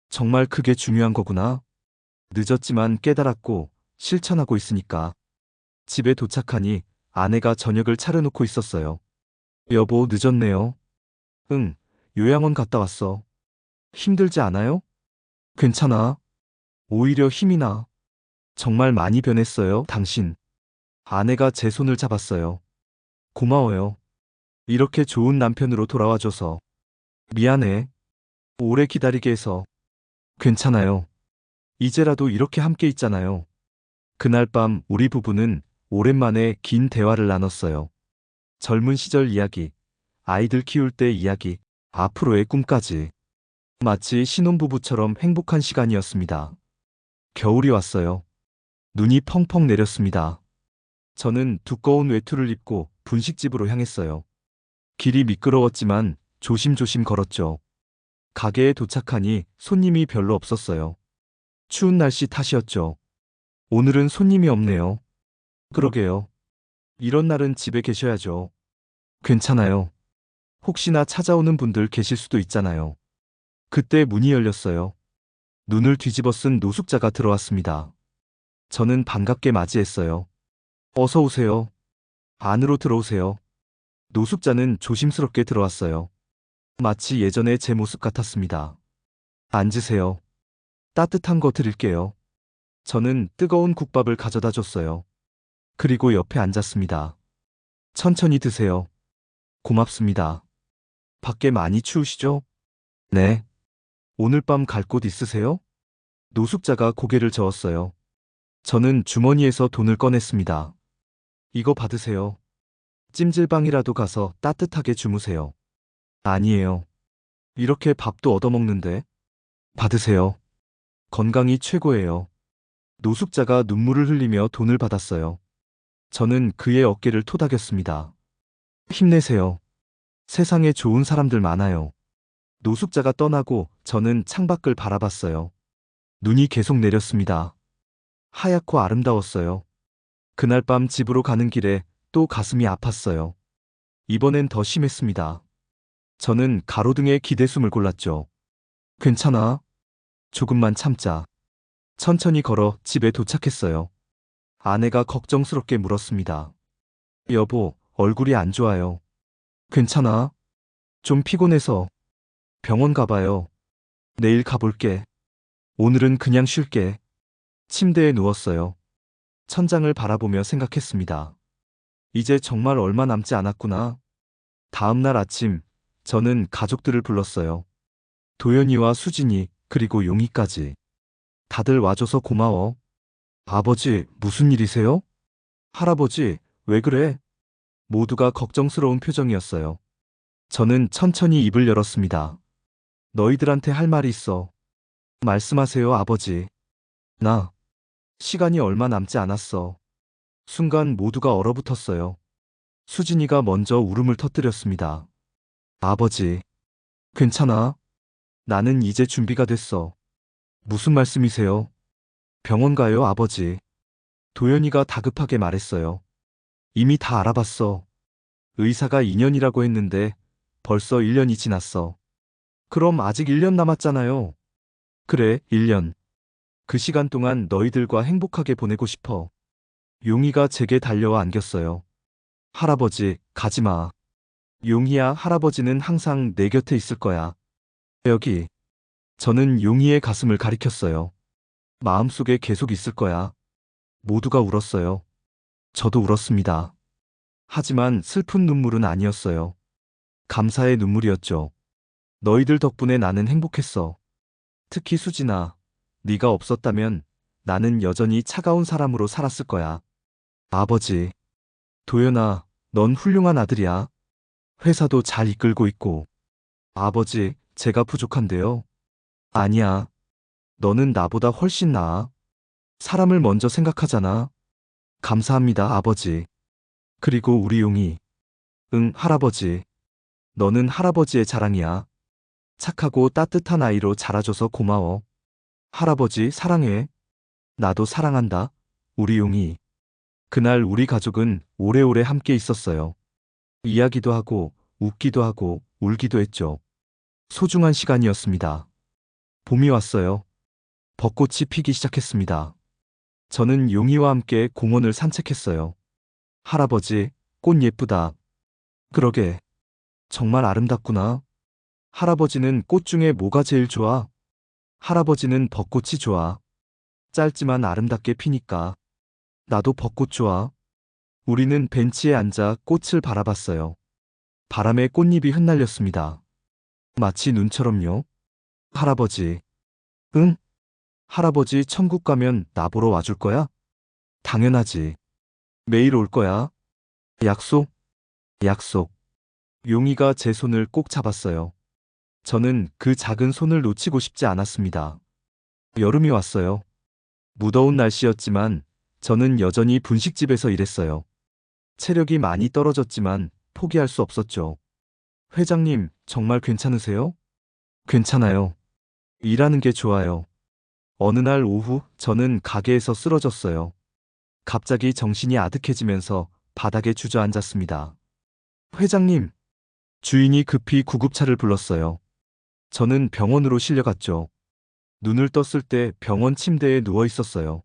정말 그게 중요한 거구나. 늦었지만 깨달았고 실천하고 있으니까. 집에 도착하니 아내가 저녁을 차려놓고 있었어요. 여보, 늦었네요. 응, 요양원 갔다 왔어. 힘들지 않아요? 괜찮아. 오히려 힘이 나. 정말 많이 변했어요, 당신. 아내가 제 손을 잡았어요. 고마워요. 이렇게 좋은 남편으로 돌아와줘서. 미안해. 오래 기다리게 해서. 괜찮아요. 이제라도 이렇게 함께 있잖아요. 그날 밤 우리 부부는 오랜만에 긴 대화를 나눴어요. 젊은 시절 이야기, 아이들 키울 때 이야기, 앞으로의 꿈까지. 마치 신혼부부처럼 행복한 시간이었습니다. 겨울이 왔어요. 눈이 펑펑 내렸습니다. 저는 두꺼운 외투를 입고 분식집으로 향했어요. 길이 미끄러웠지만 조심조심 걸었죠. 가게에 도착하니 손님이 별로 없었어요. 추운 날씨 탓이었죠. 오늘은 손님이 없네요. 그러게요. 이런 날은 집에 계셔야죠. 괜찮아요. 혹시나 찾아오는 분들 계실 수도 있잖아요. 그때 문이 열렸어요. 눈을 뒤집어 쓴 노숙자가 들어왔습니다. 저는 반갑게 맞이했어요. 어서 오세요. 안으로 들어오세요. 노숙자는 조심스럽게 들어왔어요. 마치 예전의 제 모습 같았습니다. 앉으세요. 따뜻한 거 드릴게요. 저는 뜨거운 국밥을 가져다 줬어요. 그리고 옆에 앉았습니다. 천천히 드세요. 고맙습니다. 밖에 많이 추우시죠? 네. 오늘 밤 갈 곳 있으세요? 노숙자가 고개를 저었어요. 저는 주머니에서 돈을 꺼냈습니다. 이거 받으세요. 찜질방이라도 가서 따뜻하게 주무세요. 아니에요. 이렇게 밥도 얻어먹는데. 받으세요. 건강이 최고예요. 노숙자가 눈물을 흘리며 돈을 받았어요. 저는 그의 어깨를 토닥였습니다. 힘내세요. 세상에 좋은 사람들 많아요. 노숙자가 떠나고 저는 창밖을 바라봤어요. 눈이 계속 내렸습니다. 하얗고 아름다웠어요. 그날 밤 집으로 가는 길에 또 가슴이 아팠어요. 이번엔 더 심했습니다. 저는 가로등에 기대숨을 골랐죠. 괜찮아. 조금만 참자. 천천히 걸어 집에 도착했어요. 아내가 걱정스럽게 물었습니다. 여보, 얼굴이 안 좋아요. 괜찮아. 좀 피곤해서. 병원 가봐요. 내일 가볼게. 오늘은 그냥 쉴게. 침대에 누웠어요. 천장을 바라보며 생각했습니다. 이제 정말 얼마 남지 않았구나. 다음 날 아침, 저는 가족들을 불렀어요. 도연이와 수진이, 그리고 용이까지. 다들 와줘서 고마워. 아버지, 무슨 일이세요? 할아버지, 왜 그래? 모두가 걱정스러운 표정이었어요. 저는 천천히 입을 열었습니다. 너희들한테 할 말이 있어. 말씀하세요, 아버지. 나, 시간이 얼마 남지 않았어. 순간 모두가 얼어붙었어요. 수진이가 먼저 울음을 터뜨렸습니다. 아버지, 괜찮아. 나는 이제 준비가 됐어. 무슨 말씀이세요? 병원 가요, 아버지. 도연이가 다급하게 말했어요. 이미 다 알아봤어. 의사가 2년이라고 했는데 벌써 1년이 지났어. 그럼 아직 1년 남았잖아요. 그래, 1년. 그 시간 동안 너희들과 행복하게 보내고 싶어. 용이가 제게 달려와 안겼어요. 할아버지, 가지 마. 용이야, 할아버지는 항상 내 곁에 있을 거야. 여기. 저는 용이의 가슴을 가리켰어요. 마음속에 계속 있을 거야. 모두가 울었어요. 저도 울었습니다. 하지만 슬픈 눈물은 아니었어요. 감사의 눈물이었죠. 너희들 덕분에 나는 행복했어. 특히 수진아, 네가 없었다면 나는 여전히 차가운 사람으로 살았을 거야. 아버지, 도연아, 넌 훌륭한 아들이야. 회사도 잘 이끌고 있고. 아버지, 제가 부족한데요. 아니야. 너는 나보다 훨씬 나아. 사람을 먼저 생각하잖아. 감사합니다, 아버지. 그리고 우리 용이. 응, 할아버지. 너는 할아버지의 자랑이야. 착하고 따뜻한 아이로 자라줘서 고마워. 할아버지, 사랑해. 나도 사랑한다. 우리 용이. 그날 우리 가족은 오래오래 함께 있었어요. 이야기도 하고, 웃기도 하고, 울기도 했죠. 소중한 시간이었습니다. 봄이 왔어요. 벚꽃이 피기 시작했습니다. 저는 용이와 함께 공원을 산책했어요. 할아버지, 꽃 예쁘다. 그러게. 정말 아름답구나. 할아버지는 꽃 중에 뭐가 제일 좋아? 할아버지는 벚꽃이 좋아. 짧지만 아름답게 피니까. 나도 벚꽃 좋아. 우리는 벤치에 앉아 꽃을 바라봤어요. 바람에 꽃잎이 흩날렸습니다. 마치 눈처럼요. 할아버지. 응? 할아버지 천국 가면 나보러 와줄 거야? 당연하지. 매일 올 거야. 약속? 약속. 용이가 제 손을 꼭 잡았어요. 저는 그 작은 손을 놓치고 싶지 않았습니다. 여름이 왔어요. 무더운 날씨였지만 저는 여전히 분식집에서 일했어요. 체력이 많이 떨어졌지만 포기할 수 없었죠. 회장님, 정말 괜찮으세요? 괜찮아요. 일하는 게 좋아요. 어느 날 오후 저는 가게에서 쓰러졌어요. 갑자기 정신이 아득해지면서 바닥에 주저앉았습니다. 회장님, 주인이 급히 구급차를 불렀어요. 저는 병원으로 실려갔죠. 눈을 떴을 때 병원 침대에 누워 있었어요.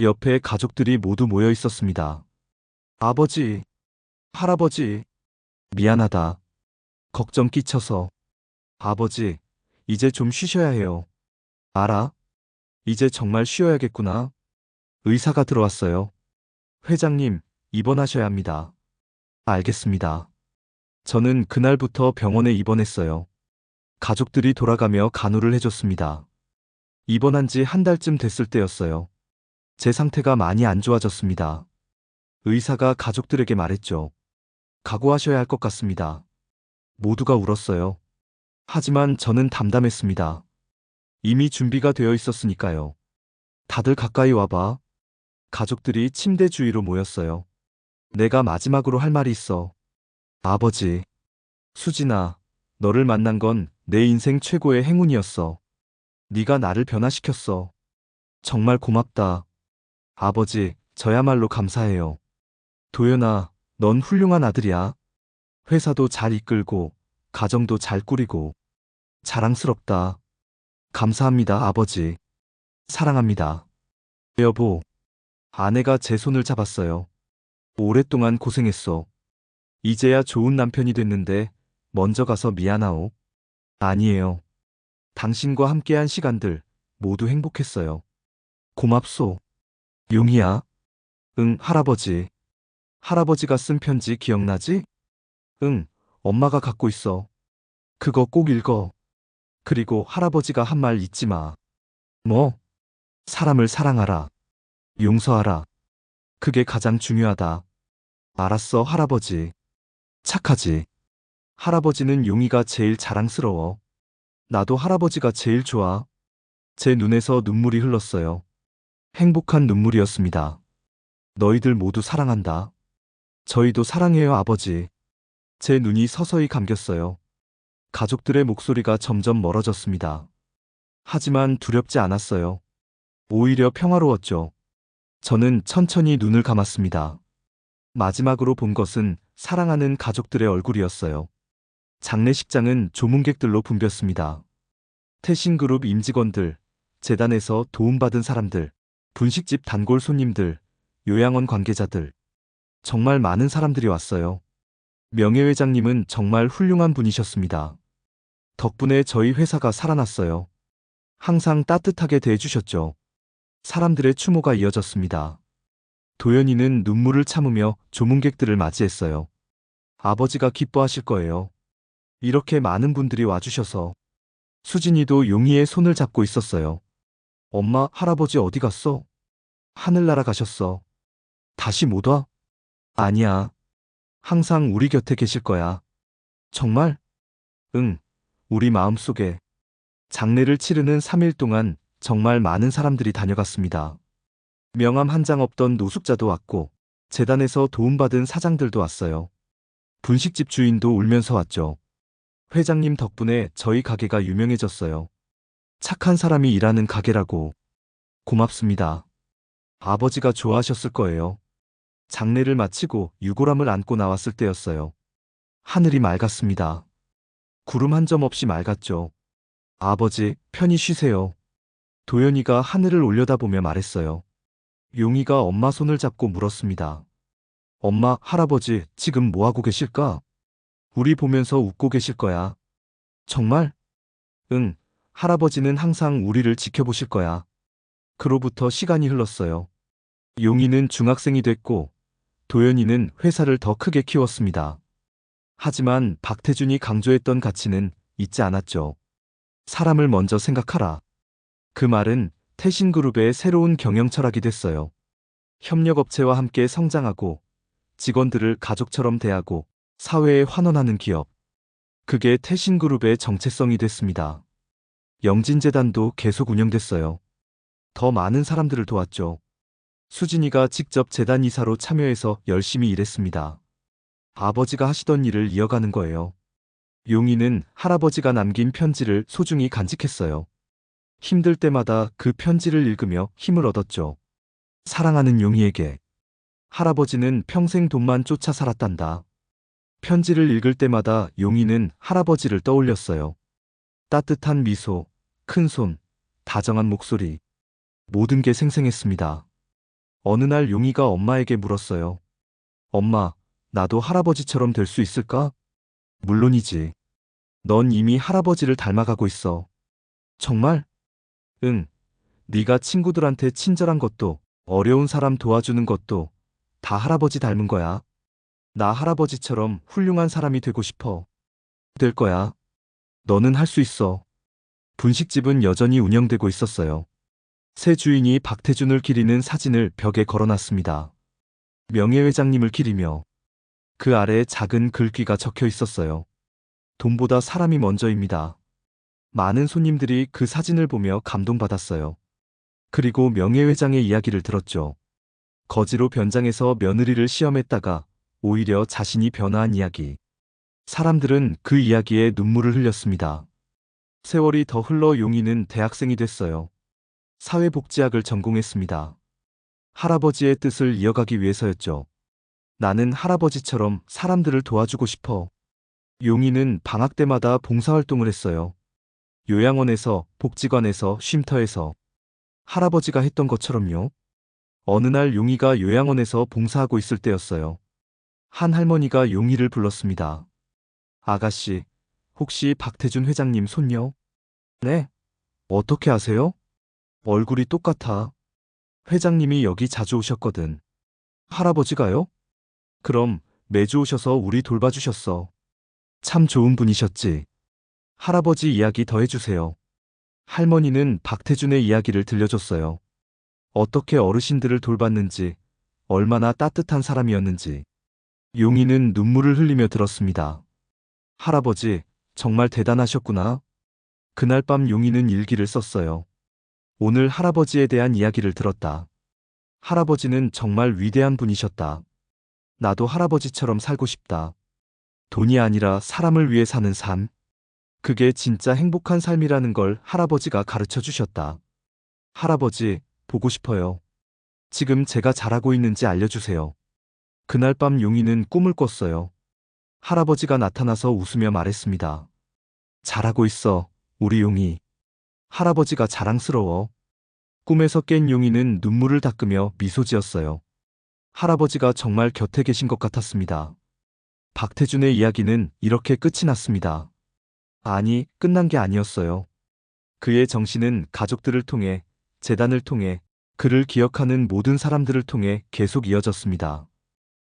옆에 가족들이 모두 모여 있었습니다. 아버지, 할아버지, 미안하다. 걱정 끼쳐서. 아버지, 이제 좀 쉬셔야 해요. 알아? 이제 정말 쉬어야겠구나. 의사가 들어왔어요. 회장님, 입원하셔야 합니다. 알겠습니다. 저는 그날부터 병원에 입원했어요. 가족들이 돌아가며 간호를 해줬습니다. 입원한 지 한 달쯤 됐을 때였어요. 제 상태가 많이 안 좋아졌습니다. 의사가 가족들에게 말했죠. 각오하셔야 할 것 같습니다. 모두가 울었어요. 하지만 저는 담담했습니다. 이미 준비가 되어 있었으니까요. 다들 가까이 와봐. 가족들이 침대 주위로 모였어요. 내가 마지막으로 할 말이 있어. 아버지. 수진아, 너를 만난 건 내 인생 최고의 행운이었어. 네가 나를 변화시켰어. 정말 고맙다. 아버지, 저야말로 감사해요. 도연아, 넌 훌륭한 아들이야. 회사도 잘 이끌고, 가정도 잘 꾸리고. 자랑스럽다. 감사합니다, 아버지. 사랑합니다. 여보. 아내가 제 손을 잡았어요. 오랫동안 고생했어. 이제야 좋은 남편이 됐는데, 먼저 가서 미안하오. 아니에요. 당신과 함께한 시간들, 모두 행복했어요. 고맙소. 용이야. 응, 할아버지. 할아버지가 쓴 편지 기억나지? 응, 엄마가 갖고 있어. 그거 꼭 읽어. 그리고 할아버지가 한 말 잊지 마. 뭐? 사람을 사랑하라. 용서하라. 그게 가장 중요하다. 알았어, 할아버지. 착하지. 할아버지는 용이가 제일 자랑스러워. 나도 할아버지가 제일 좋아. 제 눈에서 눈물이 흘렀어요. 행복한 눈물이었습니다. 너희들 모두 사랑한다. 저희도 사랑해요, 아버지. 제 눈이 서서히 감겼어요. 가족들의 목소리가 점점 멀어졌습니다. 하지만 두렵지 않았어요. 오히려 평화로웠죠. 저는 천천히 눈을 감았습니다. 마지막으로 본 것은 사랑하는 가족들의 얼굴이었어요. 장례식장은 조문객들로 붐볐습니다. 태신그룹 임직원들, 재단에서 도움받은 사람들, 분식집 단골 손님들, 요양원 관계자들. 정말 많은 사람들이 왔어요. 명예회장님은 정말 훌륭한 분이셨습니다. 덕분에 저희 회사가 살아났어요. 항상 따뜻하게 대해주셨죠. 사람들의 추모가 이어졌습니다. 도연이는 눈물을 참으며 조문객들을 맞이했어요. 아버지가 기뻐하실 거예요. 이렇게 많은 분들이 와주셔서. 수진이도 용이의 손을 잡고 있었어요. 엄마, 할아버지 어디 갔어? 하늘나라 가셨어. 다시 못 와? 아니야. 항상 우리 곁에 계실 거야. 정말? 응, 우리 마음속에. 장례를 치르는 3일 동안 정말 많은 사람들이 다녀갔습니다. 명함 한 장 없던 노숙자도 왔고, 재단에서 도움받은 사장들도 왔어요. 분식집 주인도 울면서 왔죠. 회장님 덕분에 저희 가게가 유명해졌어요. 착한 사람이 일하는 가게라고. 고맙습니다. 아버지가 좋아하셨을 거예요. 장례를 마치고 유골함을 안고 나왔을 때였어요. 하늘이 맑았습니다. 구름 한 점 없이 맑았죠. 아버지, 편히 쉬세요. 도연이가 하늘을 올려다보며 말했어요. 용이가 엄마 손을 잡고 물었습니다. 엄마, 할아버지, 지금 뭐하고 계실까? 우리 보면서 웃고 계실 거야. 정말? 응, 할아버지는 항상 우리를 지켜보실 거야. 그로부터 시간이 흘렀어요. 용이는 중학생이 됐고, 도연이는 회사를 더 크게 키웠습니다. 하지만 박태준이 강조했던 가치는 잊지 않았죠. 사람을 먼저 생각하라. 그 말은 태신그룹의 새로운 경영 철학이 됐어요. 협력업체와 함께 성장하고, 직원들을 가족처럼 대하고, 사회에 환원하는 기업. 그게 태신그룹의 정체성이 됐습니다. 영진재단도 계속 운영됐어요. 더 많은 사람들을 도왔죠. 수진이가 직접 재단 이사로 참여해서 열심히 일했습니다. 아버지가 하시던 일을 이어가는 거예요. 용이는 할아버지가 남긴 편지를 소중히 간직했어요. 힘들 때마다 그 편지를 읽으며 힘을 얻었죠. 사랑하는 용이에게. 할아버지는 평생 돈만 쫓아 살았단다. 편지를 읽을 때마다 용이는 할아버지를 떠올렸어요. 따뜻한 미소, 큰 손, 다정한 목소리. 모든 게 생생했습니다. 어느 날 용이가 엄마에게 물었어요. 엄마, 나도 할아버지처럼 될 수 있을까? 물론이지. 넌 이미 할아버지를 닮아가고 있어. 정말? 응. 네가 친구들한테 친절한 것도, 어려운 사람 도와주는 것도 다 할아버지 닮은 거야. 나 할아버지처럼 훌륭한 사람이 되고 싶어. 될 거야. 너는 할 수 있어. 분식집은 여전히 운영되고 있었어요. 새 주인이 박태준을 기리는 사진을 벽에 걸어놨습니다. 명예회장님을 기리며 그 아래에 작은 글귀가 적혀 있었어요. 돈보다 사람이 먼저입니다. 많은 손님들이 그 사진을 보며 감동받았어요. 그리고 명예회장의 이야기를 들었죠. 거지로 변장해서 며느리를 시험했다가 오히려 자신이 변화한 이야기. 사람들은 그 이야기에 눈물을 흘렸습니다. 세월이 더 흘러 용이는 대학생이 됐어요. 사회복지학을 전공했습니다. 할아버지의 뜻을 이어가기 위해서였죠. 나는 할아버지처럼 사람들을 도와주고 싶어. 용이는 방학 때마다 봉사활동을 했어요. 요양원에서, 복지관에서, 쉼터에서. 할아버지가 했던 것처럼요. 어느 날 용이가 요양원에서 봉사하고 있을 때였어요. 한 할머니가 용이를 불렀습니다. 아가씨, 혹시 박태준 회장님 손녀? 네. 어떻게 아세요? 얼굴이 똑같아. 회장님이 여기 자주 오셨거든. 할아버지가요? 그럼 매주 오셔서 우리 돌봐주셨어. 참 좋은 분이셨지. 할아버지 이야기 더 해주세요. 할머니는 박태준의 이야기를 들려줬어요. 어떻게 어르신들을 돌봤는지, 얼마나 따뜻한 사람이었는지. 용이는 눈물을 흘리며 들었습니다. 할아버지, 정말 대단하셨구나. 그날 밤 용이는 일기를 썼어요. 오늘 할아버지에 대한 이야기를 들었다. 할아버지는 정말 위대한 분이셨다. 나도 할아버지처럼 살고 싶다. 돈이 아니라 사람을 위해 사는 삶. 그게 진짜 행복한 삶이라는 걸 할아버지가 가르쳐 주셨다. 할아버지, 보고 싶어요. 지금 제가 잘하고 있는지 알려주세요. 그날 밤 용이는 꿈을 꿨어요. 할아버지가 나타나서 웃으며 말했습니다. 잘하고 있어, 우리 용이. 할아버지가 자랑스러워. 꿈에서 깬 용이는 눈물을 닦으며 미소 지었어요. 할아버지가 정말 곁에 계신 것 같았습니다. 박태준의 이야기는 이렇게 끝이 났습니다. 아니, 끝난 게 아니었어요. 그의 정신은 가족들을 통해, 재단을 통해, 그를 기억하는 모든 사람들을 통해 계속 이어졌습니다.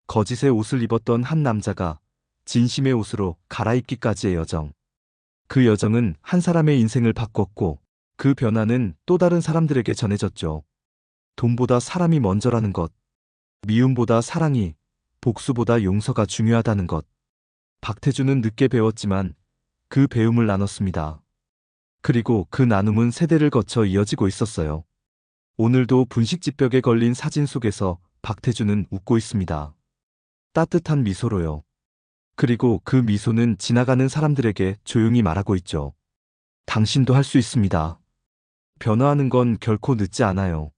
거짓의 옷을 입었던 한 남자가 진심의 옷으로 갈아입기까지의 여정. 그 여정은 한 사람의 인생을 바꿨고 그 변화는 또 다른 사람들에게 전해졌죠. 돈보다 사람이 먼저라는 것. 미움보다 사랑이, 복수보다 용서가 중요하다는 것. 박태준은 늦게 배웠지만 그 배움을 나눴습니다. 그리고 그 나눔은 세대를 거쳐 이어지고 있었어요. 오늘도 분식집벽에 걸린 사진 속에서 박태준은 웃고 있습니다. 따뜻한 미소로요. 그리고 그 미소는 지나가는 사람들에게 조용히 말하고 있죠. 당신도 할 수 있습니다. 변화하는 건 결코 늦지 않아요.